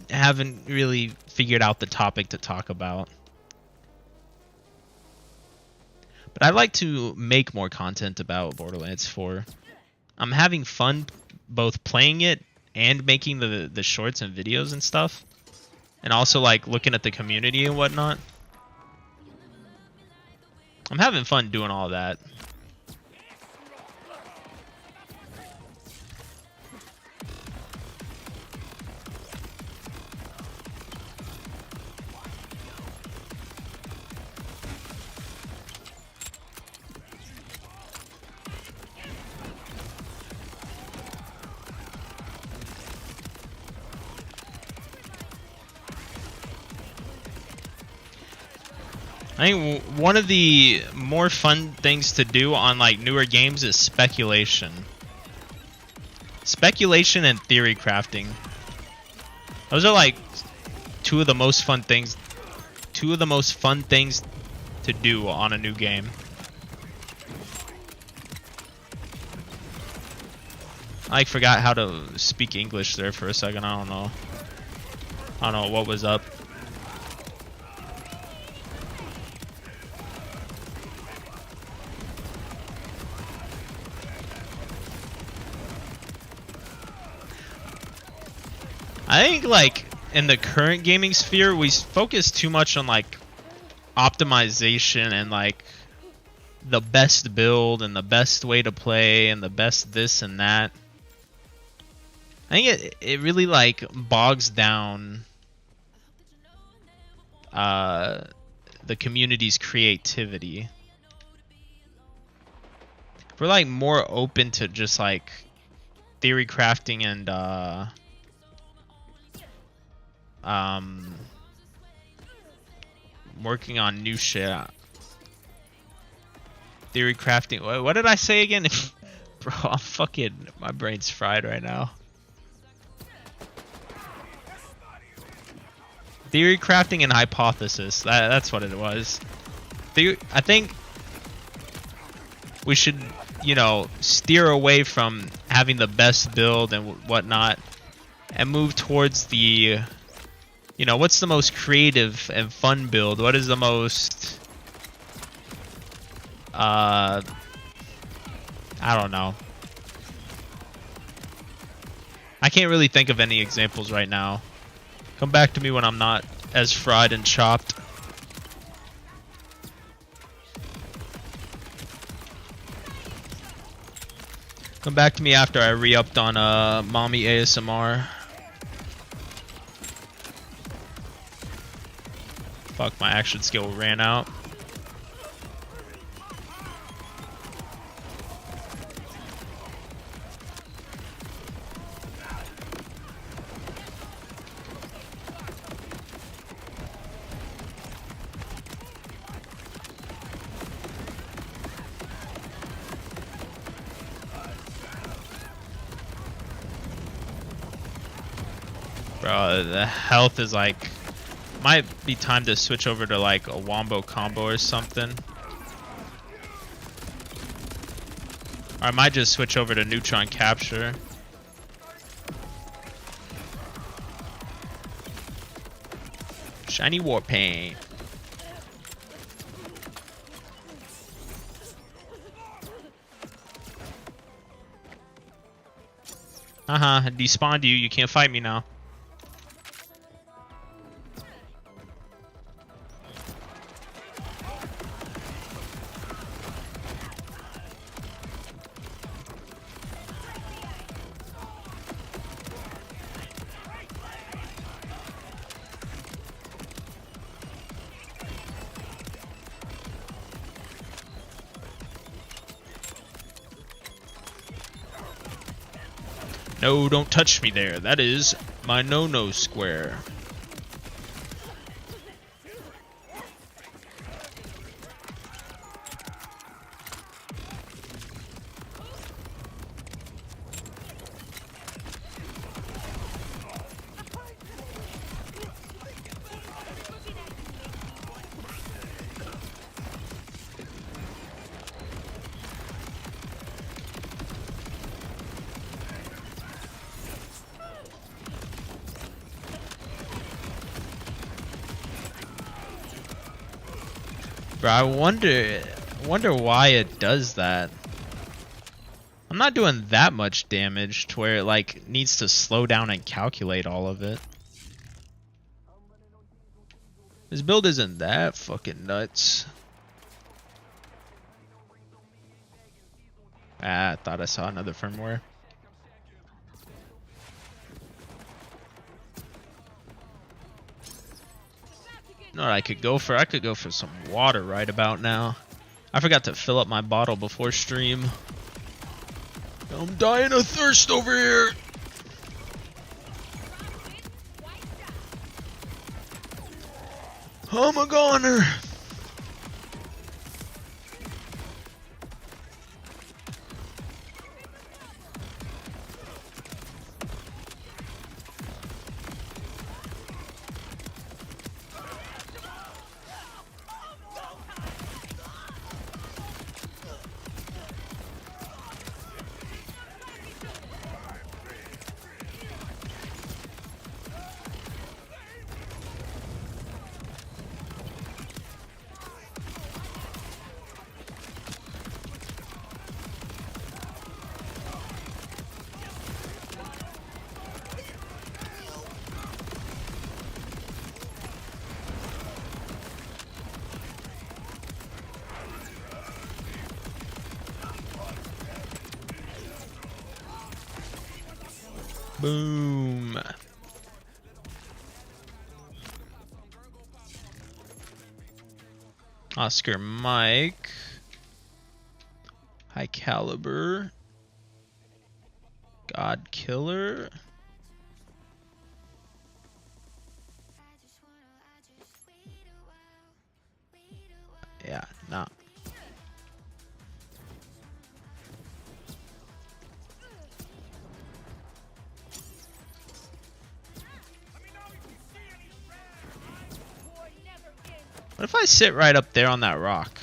haven't really figured out the topic to talk about. But I'd like to make more content about Borderlands 4. I'm having fun both playing it and making the shorts and videos and stuff. And also like looking at the community and whatnot. I'm having fun doing all that. I think one of the more fun things to do on like newer games is speculation. Speculation and theory crafting. Those are like two of the most fun things to do on a new game. I forgot how to speak English there for a second. I don't know what was up. I think like in the current gaming sphere we focus too much on like optimization and like the best build and the best way to play and the best this and that. I think it really like bogs down the community's creativity. If we're like more open to just like theory crafting and working on new shit. Theory crafting. What did I say again? Bro, I'm fucking... my brain's fried right now. Theory crafting and hypothesis. That's what it was. I think we should, you know, steer away from having the best build and whatnot and move towards the... you know, what's the most creative and fun build? What is the most... I don't know. I can't really think of any examples right now. Come back to me when I'm not as fried and chopped. Come back to me after I re-upped on Mommy ASMR. Fuck, my action skill ran out. Bro, the health is like... might be time to switch over to like a Wombo Combo or something. Or I might just switch over to Neutron Capture. Shiny War Paint. Despawned you. You can't fight me now. No, don't touch me there. That is my no-no square. Bro, I wonder why it does that. I'm not doing that much damage to where it like needs to slow down and calculate all of it. This build isn't that fucking nuts. Ah, I thought I saw another firmware. You know what I could go for? I could go for some water right about now. I forgot to fill up my bottle before stream. I'm dying of thirst over here. I'm a goner. Boom. Oscar Mike. High Caliber. God Killer. Yeah, nah. What if I sit right up there on that rock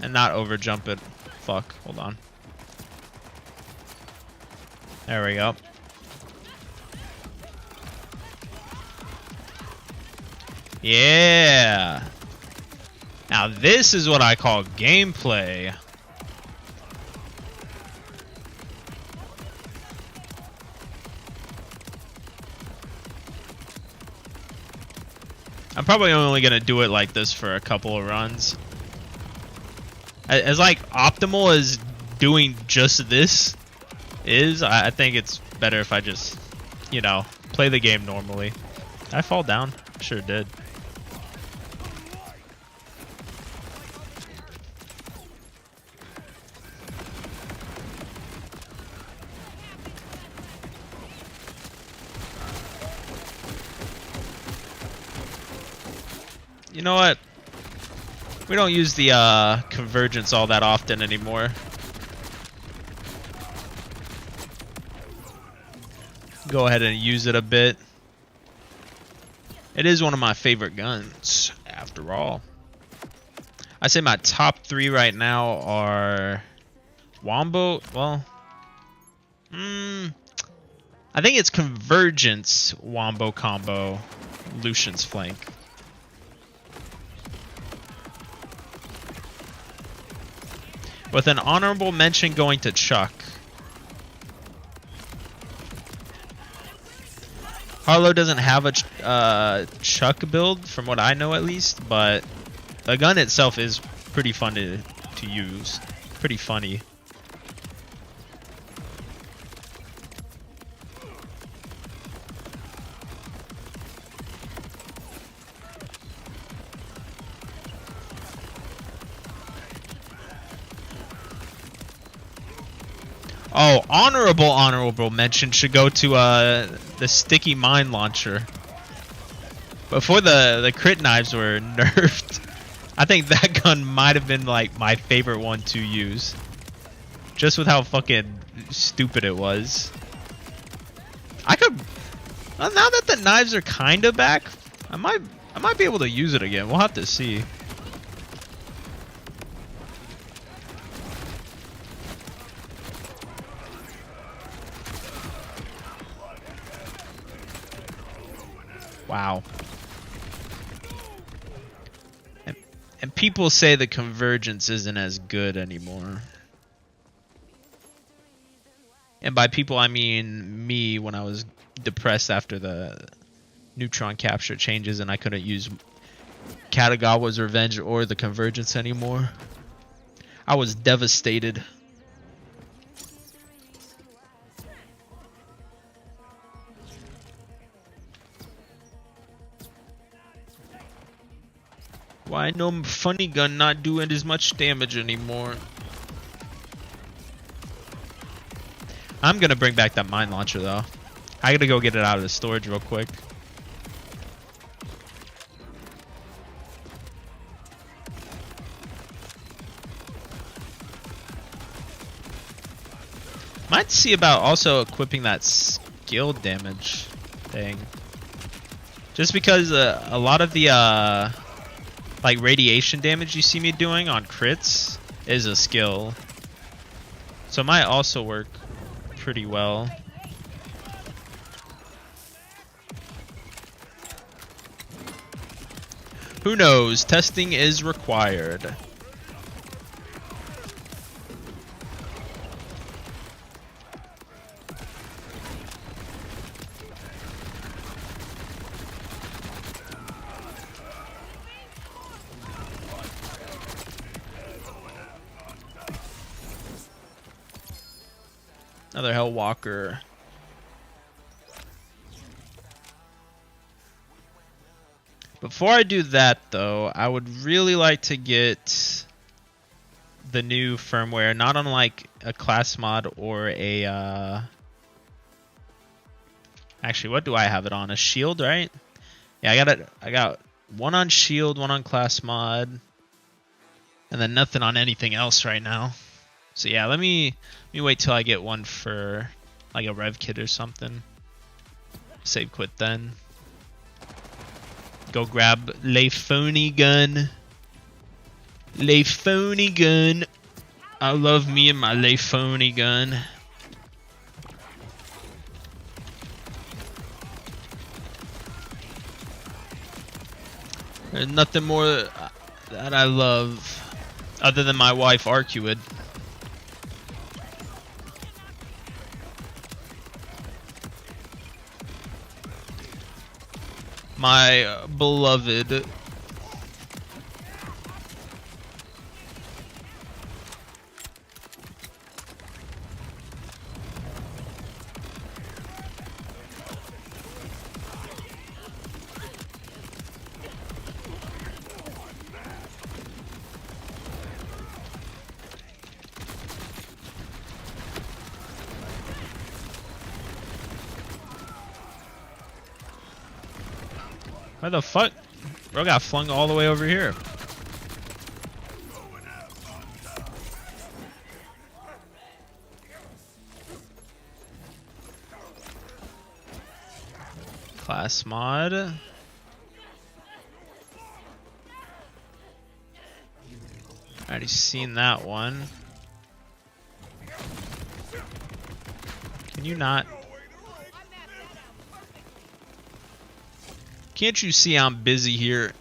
and not over jump it? Fuck, hold on. There we go. Yeah. Now this is what I call gameplay. I'm probably only gonna do it like this for a couple of runs. As like optimal as doing just this is, I think it's better if I just, you know, play the game normally. Did I fall down? Sure did. You know what? We don't use the Convergence all that often anymore. Go ahead and use it a bit. It is one of my favorite guns, after all. I say my top 3 right now are Wombo. Well, I think it's Convergence, Wombo Combo, Lucian's Flank. With an honorable mention going to Chuck. Harlow doesn't have a Chuck build, from what I know at least, but the gun itself is pretty fun to use. Pretty funny. Oh, honorable mention should go to the sticky mine launcher. Before the crit knives were nerfed, I think that gun might have been like my favorite one to use. Just with how fucking stupid it was. I could, well, now that the knives are kind of back, I might be able to use it again. We'll have to see. Wow. And people say the Convergence isn't as good anymore. And by people, I mean me when I was depressed after the neutron capture changes and I couldn't use Katagawa's Revenge or the Convergence anymore. I was devastated. Why no funny gun not doing as much damage anymore? I'm gonna bring back that mine launcher though. I gotta go get it out of the storage real quick. Might see about also equipping that skill damage thing. Just because a lot of the like radiation damage you see me doing on crits is a skill. So it might also work pretty well. Who knows? Testing is required. Another Hellwalker. Before I do that, though, I would really like to get the new firmware, not on like a class mod or a. Actually, what do I have it on? A shield, right? Yeah, I got it. I got one on shield, one on class mod, and then nothing on anything else right now. So yeah, let me wait till I get one for like a rev kit or something. Save quit then. Go grab Le Phony gun. Le Phony gun. I love me and my Le Phony gun. There's nothing more that I love other than my wife Arcuid. My beloved. Why the fuck? Bro got flung all the way over here. Class mod. Already seen that one. Can you not? Can't you see I'm busy here?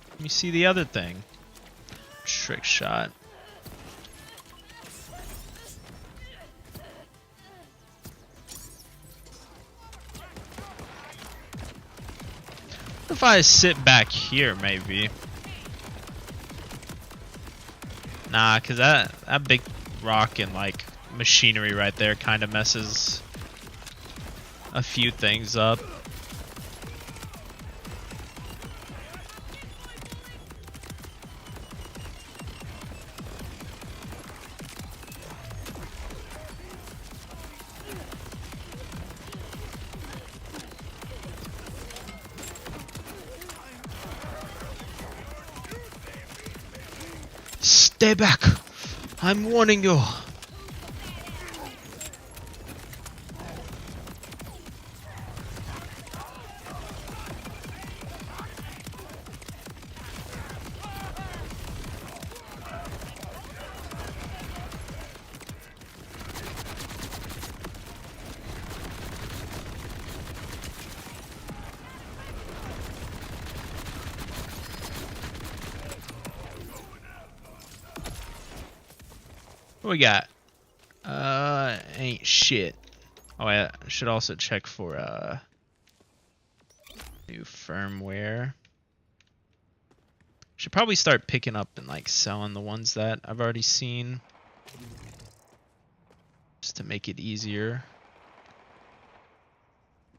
Let me see the other thing. Trick shot. What if I sit back here, maybe? Nah, cause that big rock and like machinery right there kind of messes a few things up. Stay back! I'm warning you! What we got? Ain't shit. Oh, I should also check for new firmware. Should probably start picking up and like selling the ones that I've already seen, just to make it easier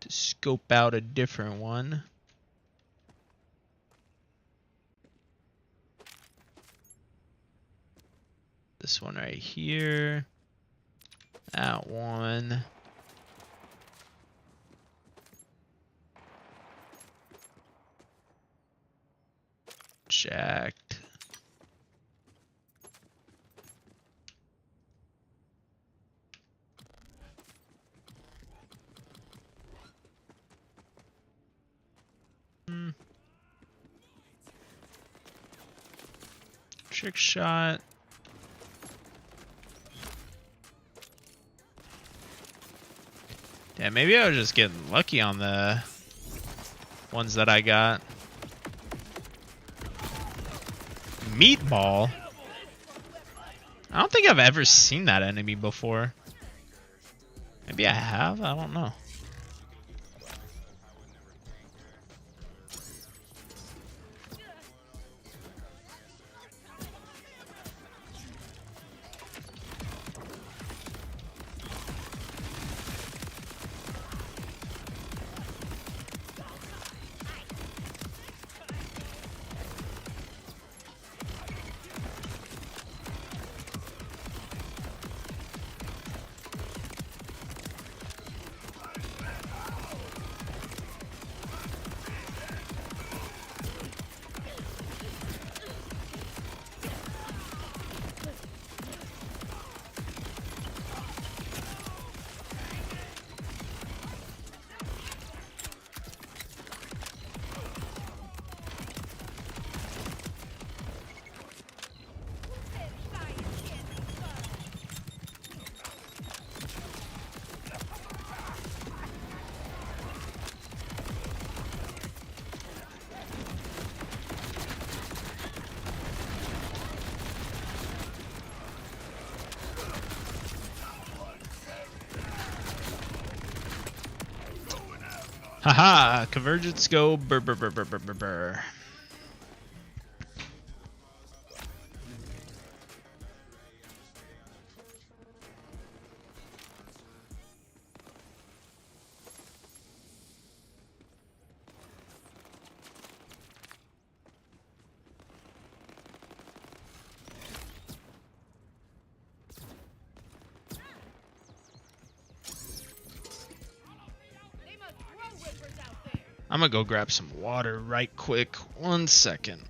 to scope out a different one. This one right here. That one. Jacked. Trick shot. Yeah, maybe I was just getting lucky on the ones that I got. Meatball? I don't think I've ever seen that enemy before. Maybe I have? I don't know. Haha, Convergence go brr brr brr brr brr brr brr. I'm gonna go grab some water right quick. 1 second.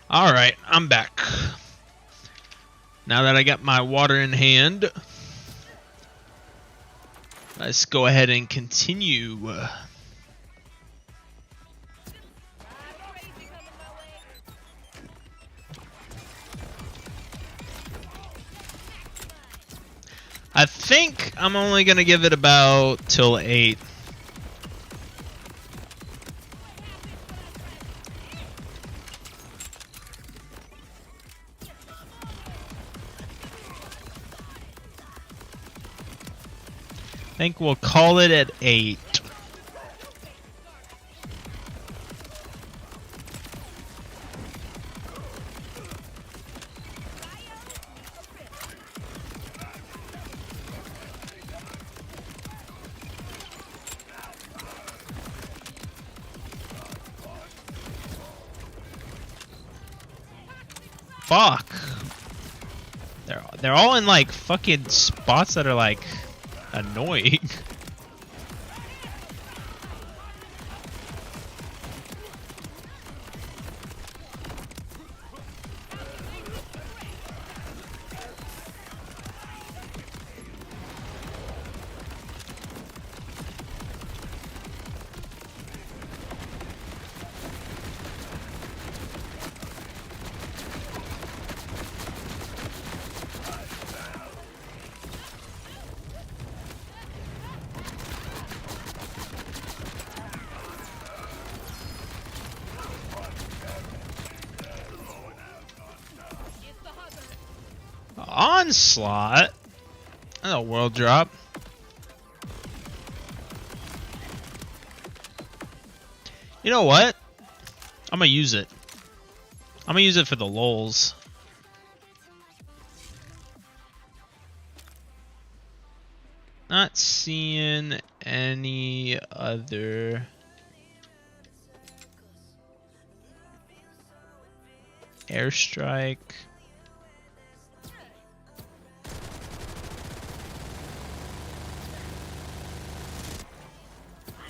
Alright, I'm back. Now that I got my water in hand, let's go ahead and continue. I think I'm only gonna give it about till 8. I think we'll call it at 8. Fuck. They're all in like fucking spots that are like annoying. Onslaught? That's a world drop. You know what? I'm gonna use it. I'm gonna use it for the lols. Not seeing any other airstrike.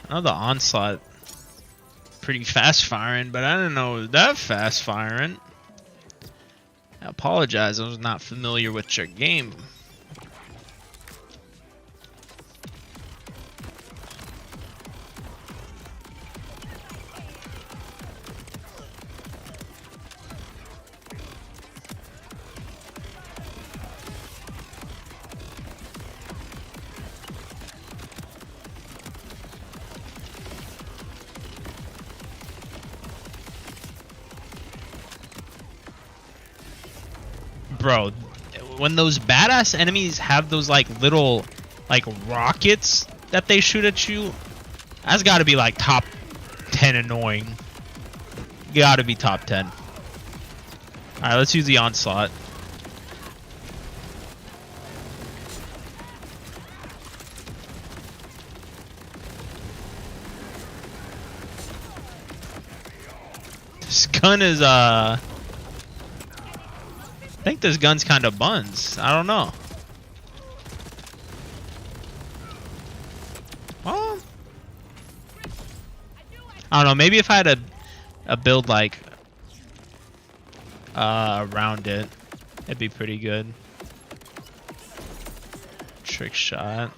I know the onslaught pretty fast firing, but I didn't know it was that fast firing. I apologize, I was not familiar with your game. Bro, when those badass enemies have those like little like rockets that they shoot at you, that's gotta be like top 10 annoying. Gotta be top 10. Alright, let's use the onslaught. This gun is I think this gun's kind of buns. I don't know. Well, I don't know. Maybe if I had a build like around it, it'd be pretty good. Trick shot.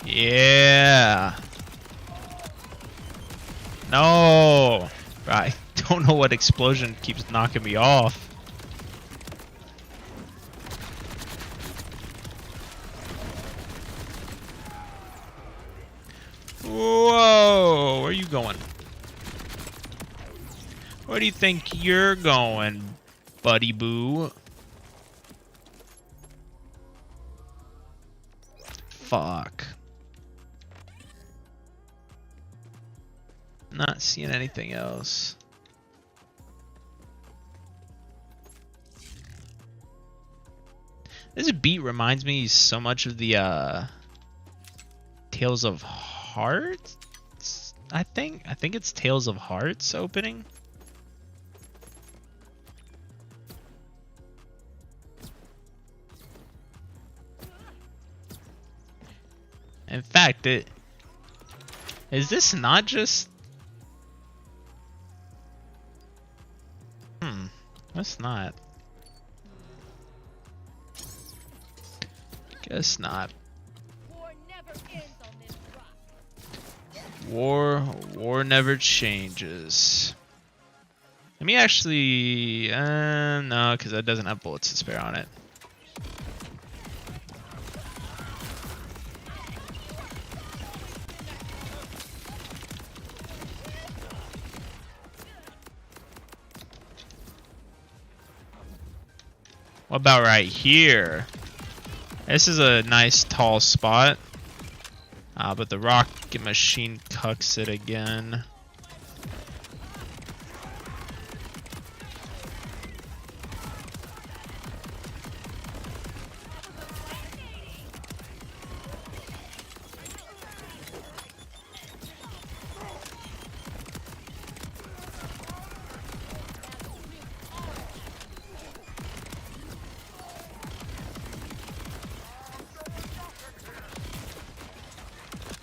Yeah. No. I don't know what explosion keeps knocking me off. Whoa! Where are you going? Where do you think you're going, buddy boo? Fuck. Not seeing anything else. This beat reminds me so much of the Tales of Hearts. I think it's Tales of Hearts opening. In fact, is this not just? That's not. Guess not. War never changes. Let me actually, no, because that doesn't have bullets to spare on it. What about right here? This is a nice tall spot. But the rocket machine cucks it again.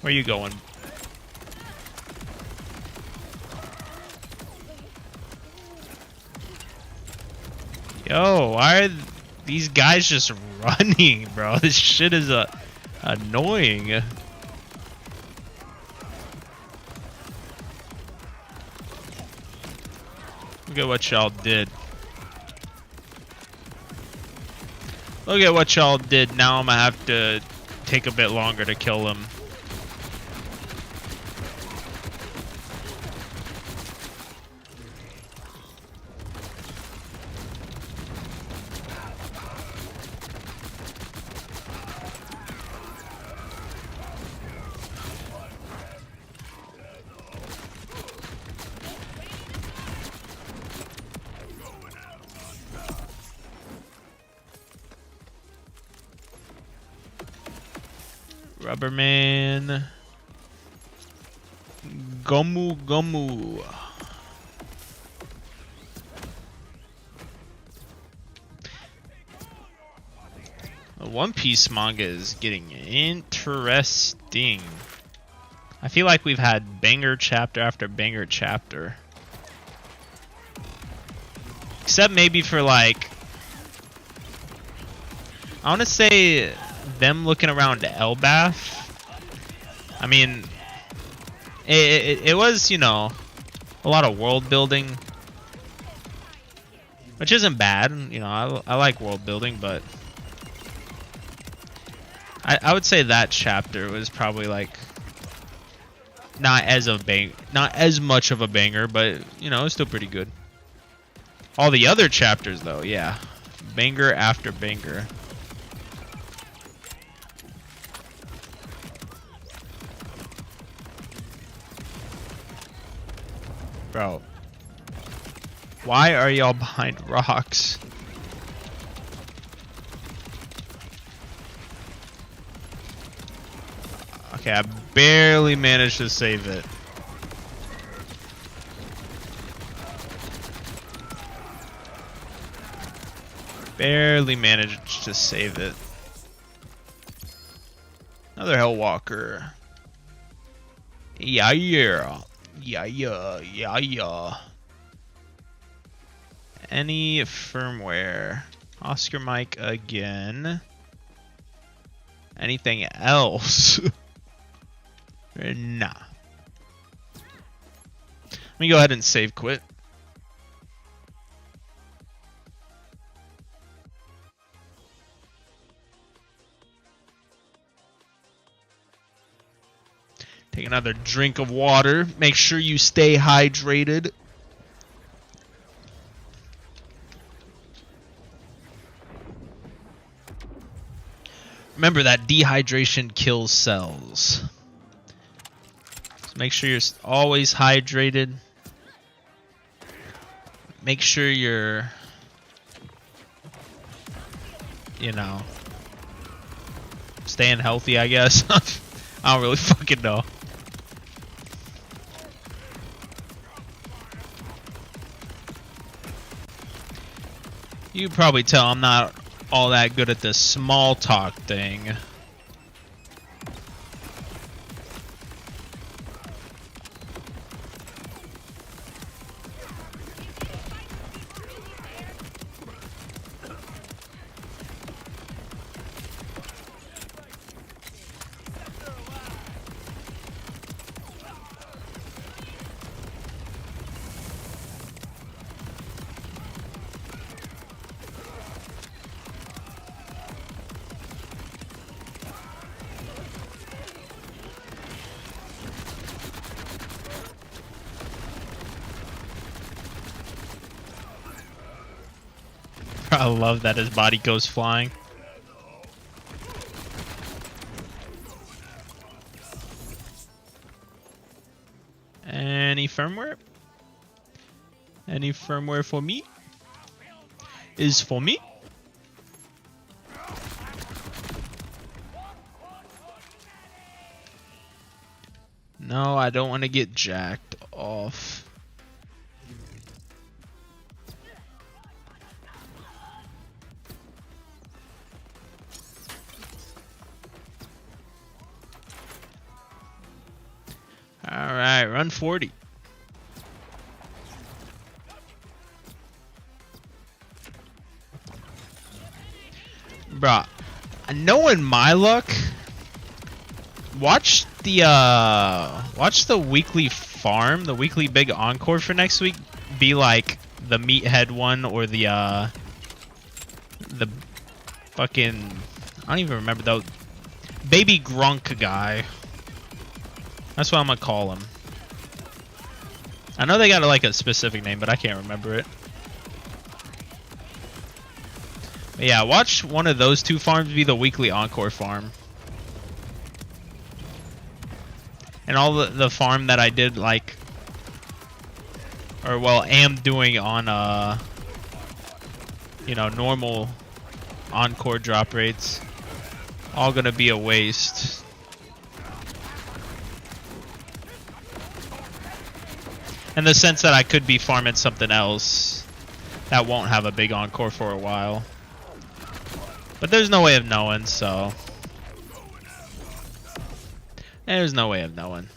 Where you going? Yo, why are these guys just running, bro? This shit is annoying. Look at what y'all did. Look at what y'all did. Now I'm gonna have to take a bit longer to kill them. Rubberman. Gomu Gomu. The One Piece manga is getting interesting. I feel like we've had banger chapter after banger chapter. Except maybe for like, I want to say them looking around Elbath. I mean, it was, you know, a lot of world building, which isn't bad. You know, I like world building, but I would say that chapter was probably like not as much of a banger, but you know, it's still pretty good. All the other chapters, though, yeah, banger after banger. Bro, why are y'all behind rocks? Okay, I barely managed to save it. Barely managed to save it. Another Hellwalker. Yeah. Any firmware? Oscar Mike again. Anything else? Nah. Let me go ahead and save quit. Take another drink of water. Make sure you stay hydrated. Remember that dehydration kills cells. So make sure you're always hydrated. Make sure you're, you know, staying healthy, I guess. I don't really fucking know. You can probably tell I'm not all that good at the small talk thing. I love that his body goes flying. Any firmware? Any firmware for me? Is for me? No, I don't want to get jacked off. Alright, run 40. Bruh, knowing my luck, watch the weekly farm, the weekly big encore for next week be like the meathead one or the fucking, I don't even remember though, baby grunk guy. That's what I'm gonna call him. I know they got like a specific name, but I can't remember it. But yeah, watch one of those two farms be the weekly encore farm. And all the farm that I did like, or well, am doing on you know, normal encore drop rates, all gonna be a waste. In the sense that I could be farming something else that won't have a big encore for a while. But there's no way of knowing, so... There's no way of knowing.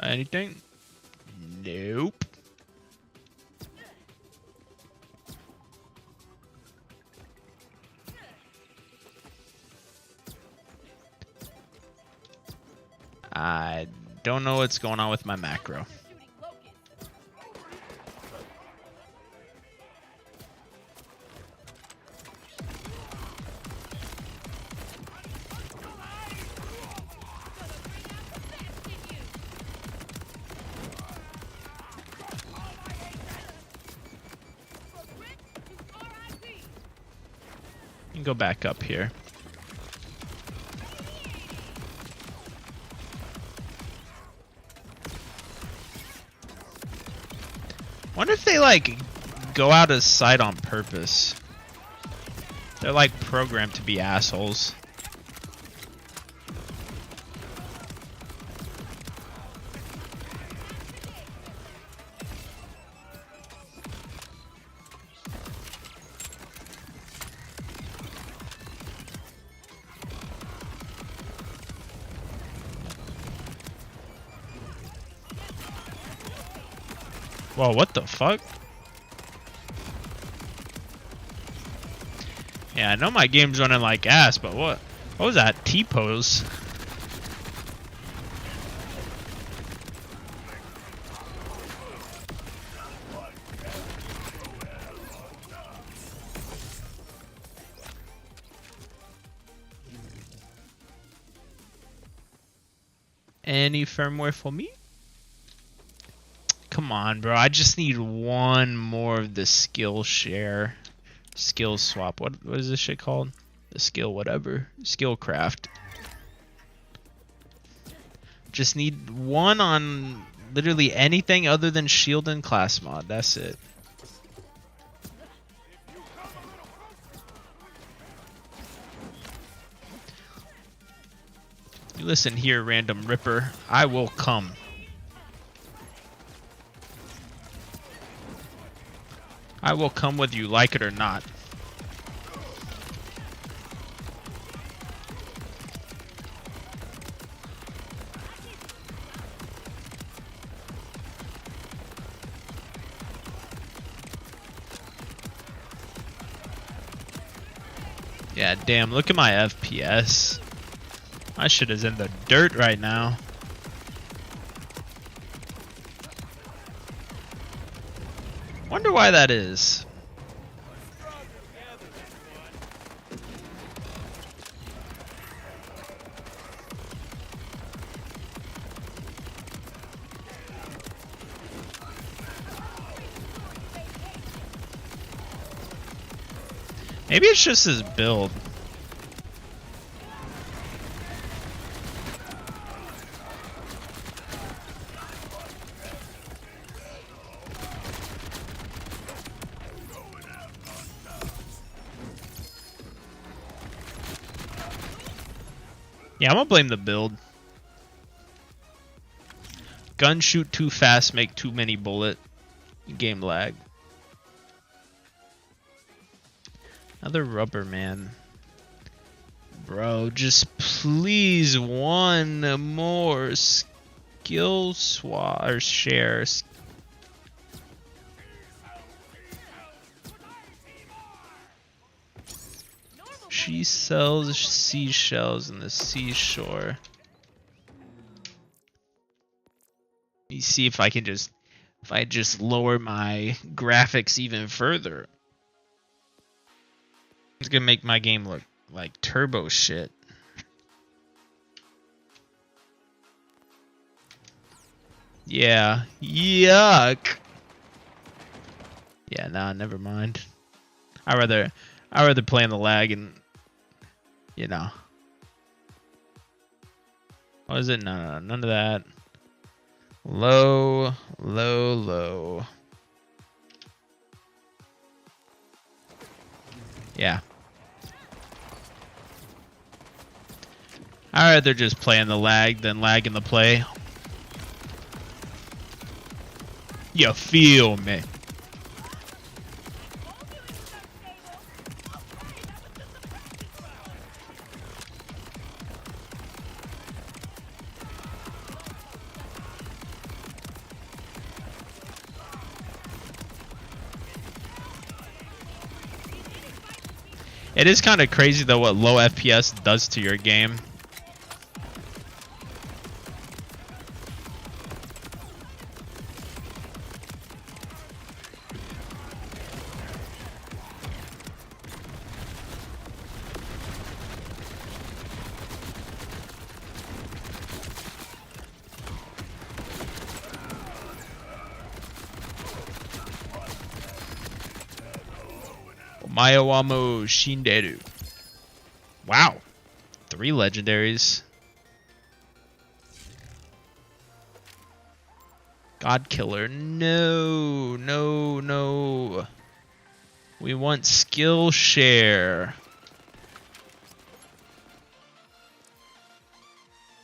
Anything? Nope. I don't know what's going on with my macro. You can go back up here. Wonder if they like go out of sight on purpose. They're like programmed to be assholes. Whoa, what the fuck? Yeah, I know my game's running like ass, but what was that T-pose? Any firmware for me? Come on, bro. I just need one more of the skill share. Skill swap. What is this shit called? The skill whatever. Skill craft. Just need one on literally anything other than shield and class mod. That's it. You listen here, random ripper. I will come. I will come whether you like it or not. Yeah, damn, look at my FPS. My shit is in the dirt right now. Wonder why that is. Maybe it's just his build. Yeah, I'm gonna blame the build. Gun shoot too fast, make too many bullet. Game lag. Another rubber man. Bro, just please one more skill swap or share. She sells seashells in the seashore. Let me see if I can just lower my graphics even further. It's gonna make my game look like turbo shit. Yeah, yuck. Yeah, nah, never mind. I rather play in the lag and, you know. What is it? No, none of that. Low, low, low. Yeah. I'd rather just play in the lag than lag in the play. You feel me? It is kind of crazy though what low FPS does to your game. Mayawamo Shinderu. Wow. 3 legendaries. God Killer. No, no, no. We want skill share.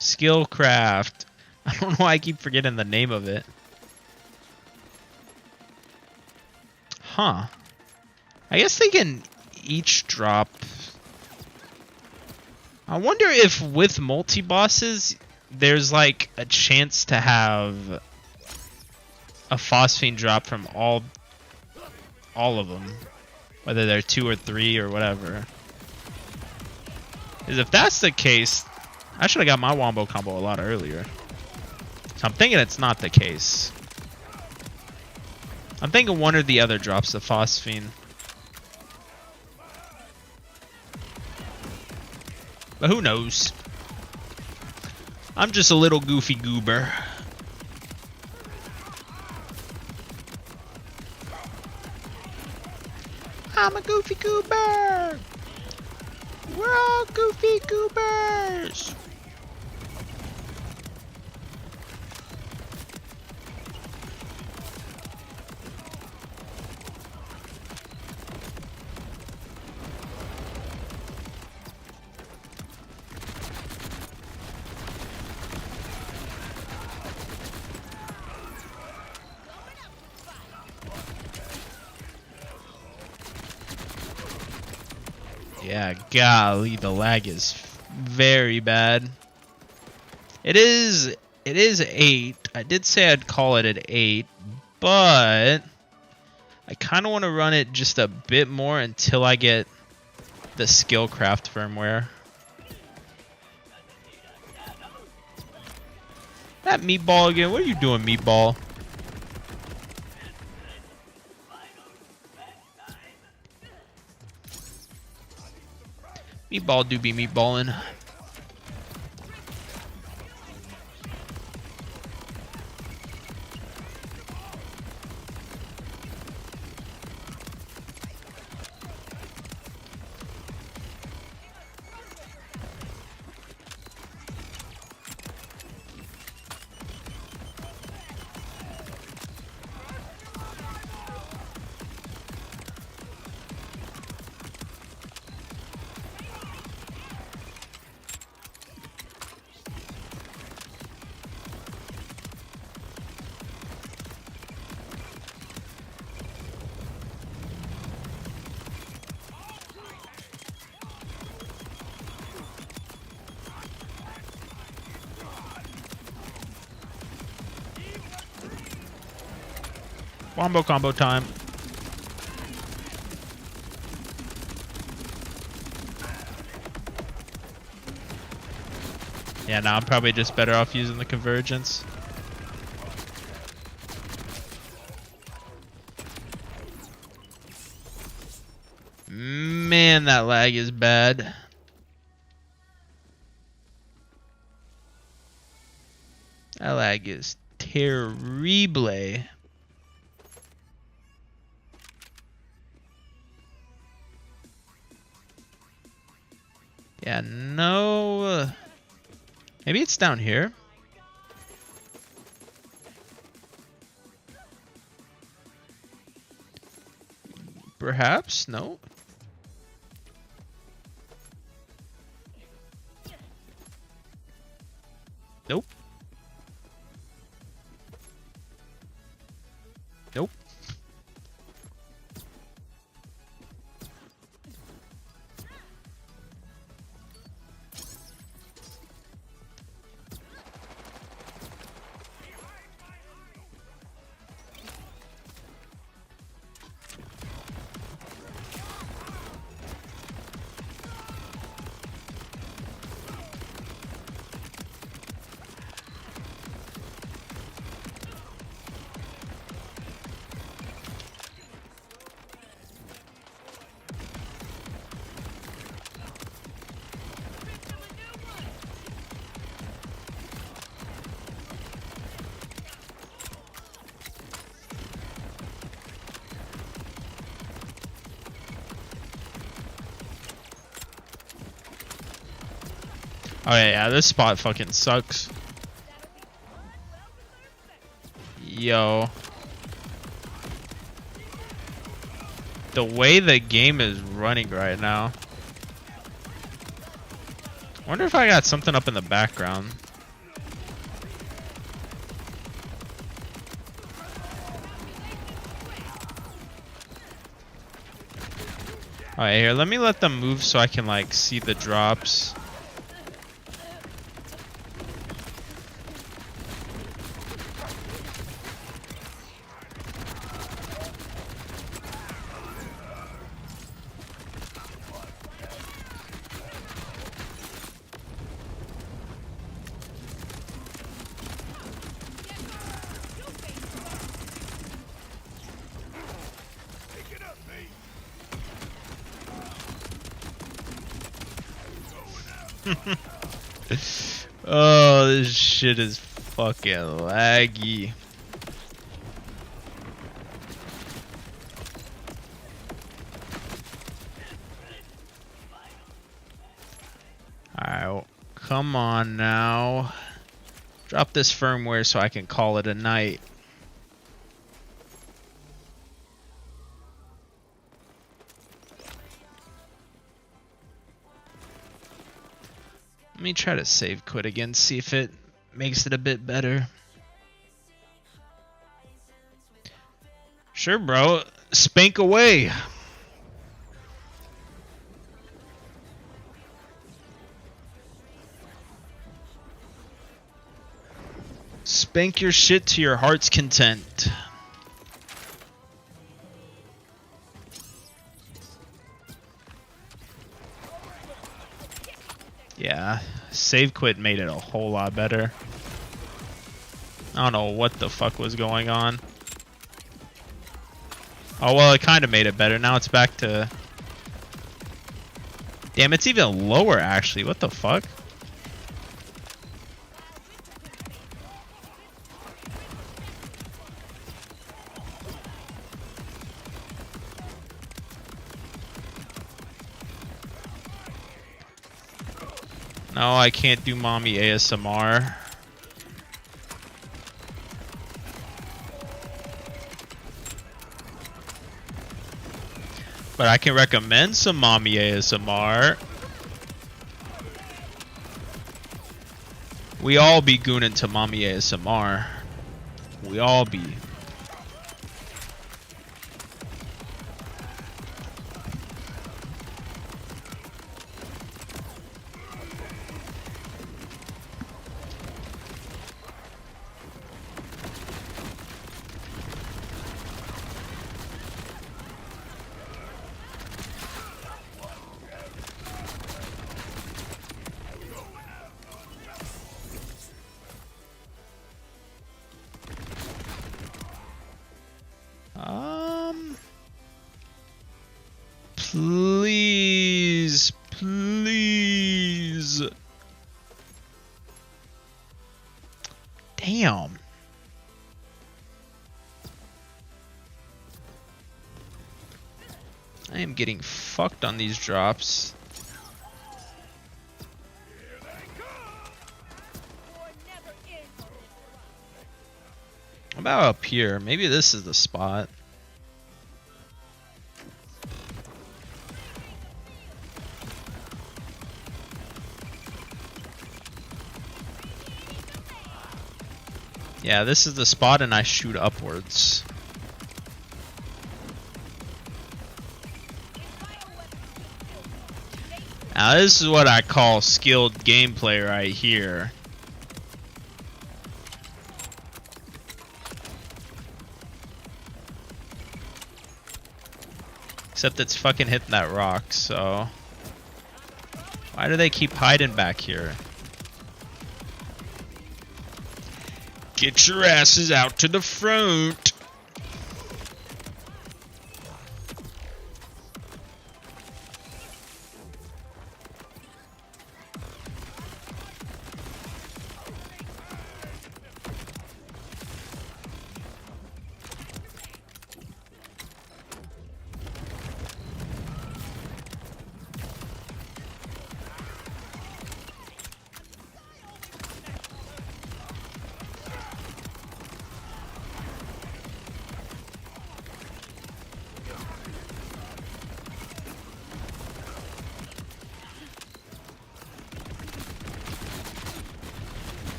Skill craft. I don't know why I keep forgetting the name of it. Huh. I guess they can each drop. I wonder if with multi-bosses, there's like a chance to have a Phosphene drop from all of them. Whether they're 2 or 3 or whatever. Because if that's the case, I should have got my Wombo Combo a lot earlier. So I'm thinking it's not the case. I'm thinking one or the other drops the Phosphene. But who knows? I'm just a little goofy goober. I'm a goofy goober. We're all goofy goobers. Yeah, golly, the lag is very bad. It is 8. I did say I'd call it at 8, but I kind of want to run it just a bit more until I get the Skillcraft firmware. That meatball again. What are you doing, meatball? Meatball do be meatballing. Wombo combo time. Yeah, now I'm probably just better off using the Convergence. Man, that lag is bad. That lag is terrible. Yeah, no. Maybe it's down here. Perhaps? No. Nope. Nope. Oh yeah, this spot fucking sucks. Yo. The way the game is running right now. I wonder if I got something up in the background. Alright, here, let me let them move so I can like see the drops. Oh, this shit is fucking laggy. Alright, well, come on now. Drop this firmware so I can call it a night. Let me try to save quit again, see if it makes it a bit better. Sure, bro. Spank away. Spank your shit to your heart's content. Yeah, save quit made it a whole lot better. I don't know what the fuck was going on. Oh well, it kind of made it better. Now it's back to... Damn, it's even lower actually. What the fuck? No, I can't do mommy ASMR. But I can recommend some mommy ASMR. We all be gooning to mommy ASMR. We all be. Please, please. Damn. I am getting fucked on these drops. What about up here? Maybe this is the spot. Yeah, this is the spot and I shoot upwards. Now this is what I call skilled gameplay right here. Except it's fucking hitting that rock, so... Why do they keep hiding back here? Get your asses out to the front.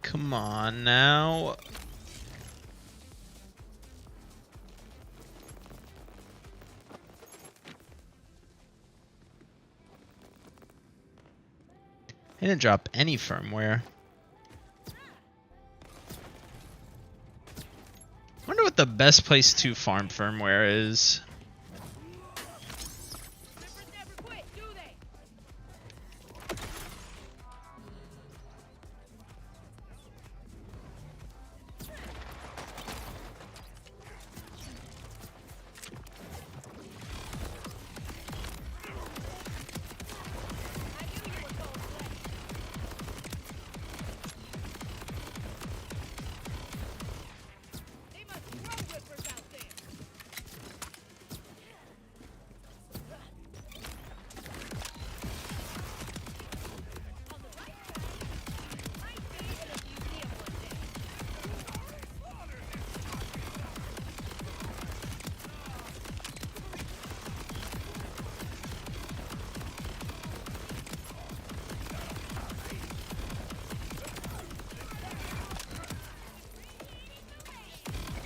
Come on now. I didn't drop any firmware. I wonder what the best place to farm firmware is.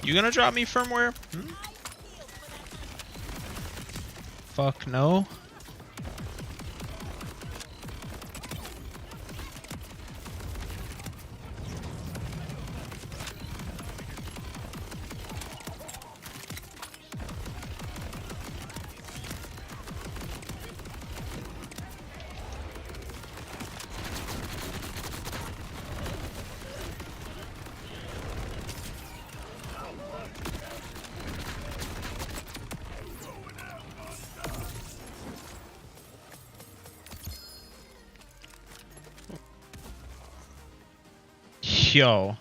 You gonna drop me firmware? Fuck no. Yo.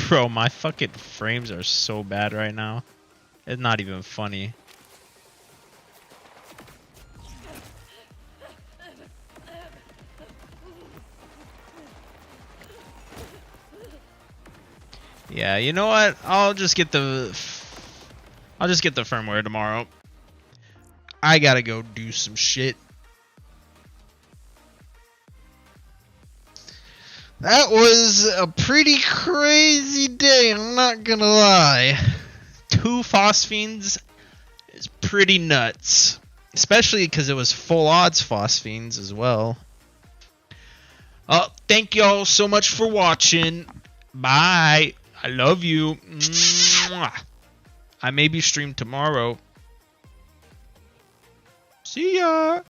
Bro, my fucking frames are so bad right now. It's not even funny. Yeah, you know what? I'll just get the firmware tomorrow. I gotta go do some shit. That was a pretty crazy day, I'm not gonna lie. 2 Phosphenes is pretty nuts. Especially because it was full odds Phosphenes as well. Thank y'all so much for watching. Bye. I love you. Mwah. I maybe stream tomorrow. See ya.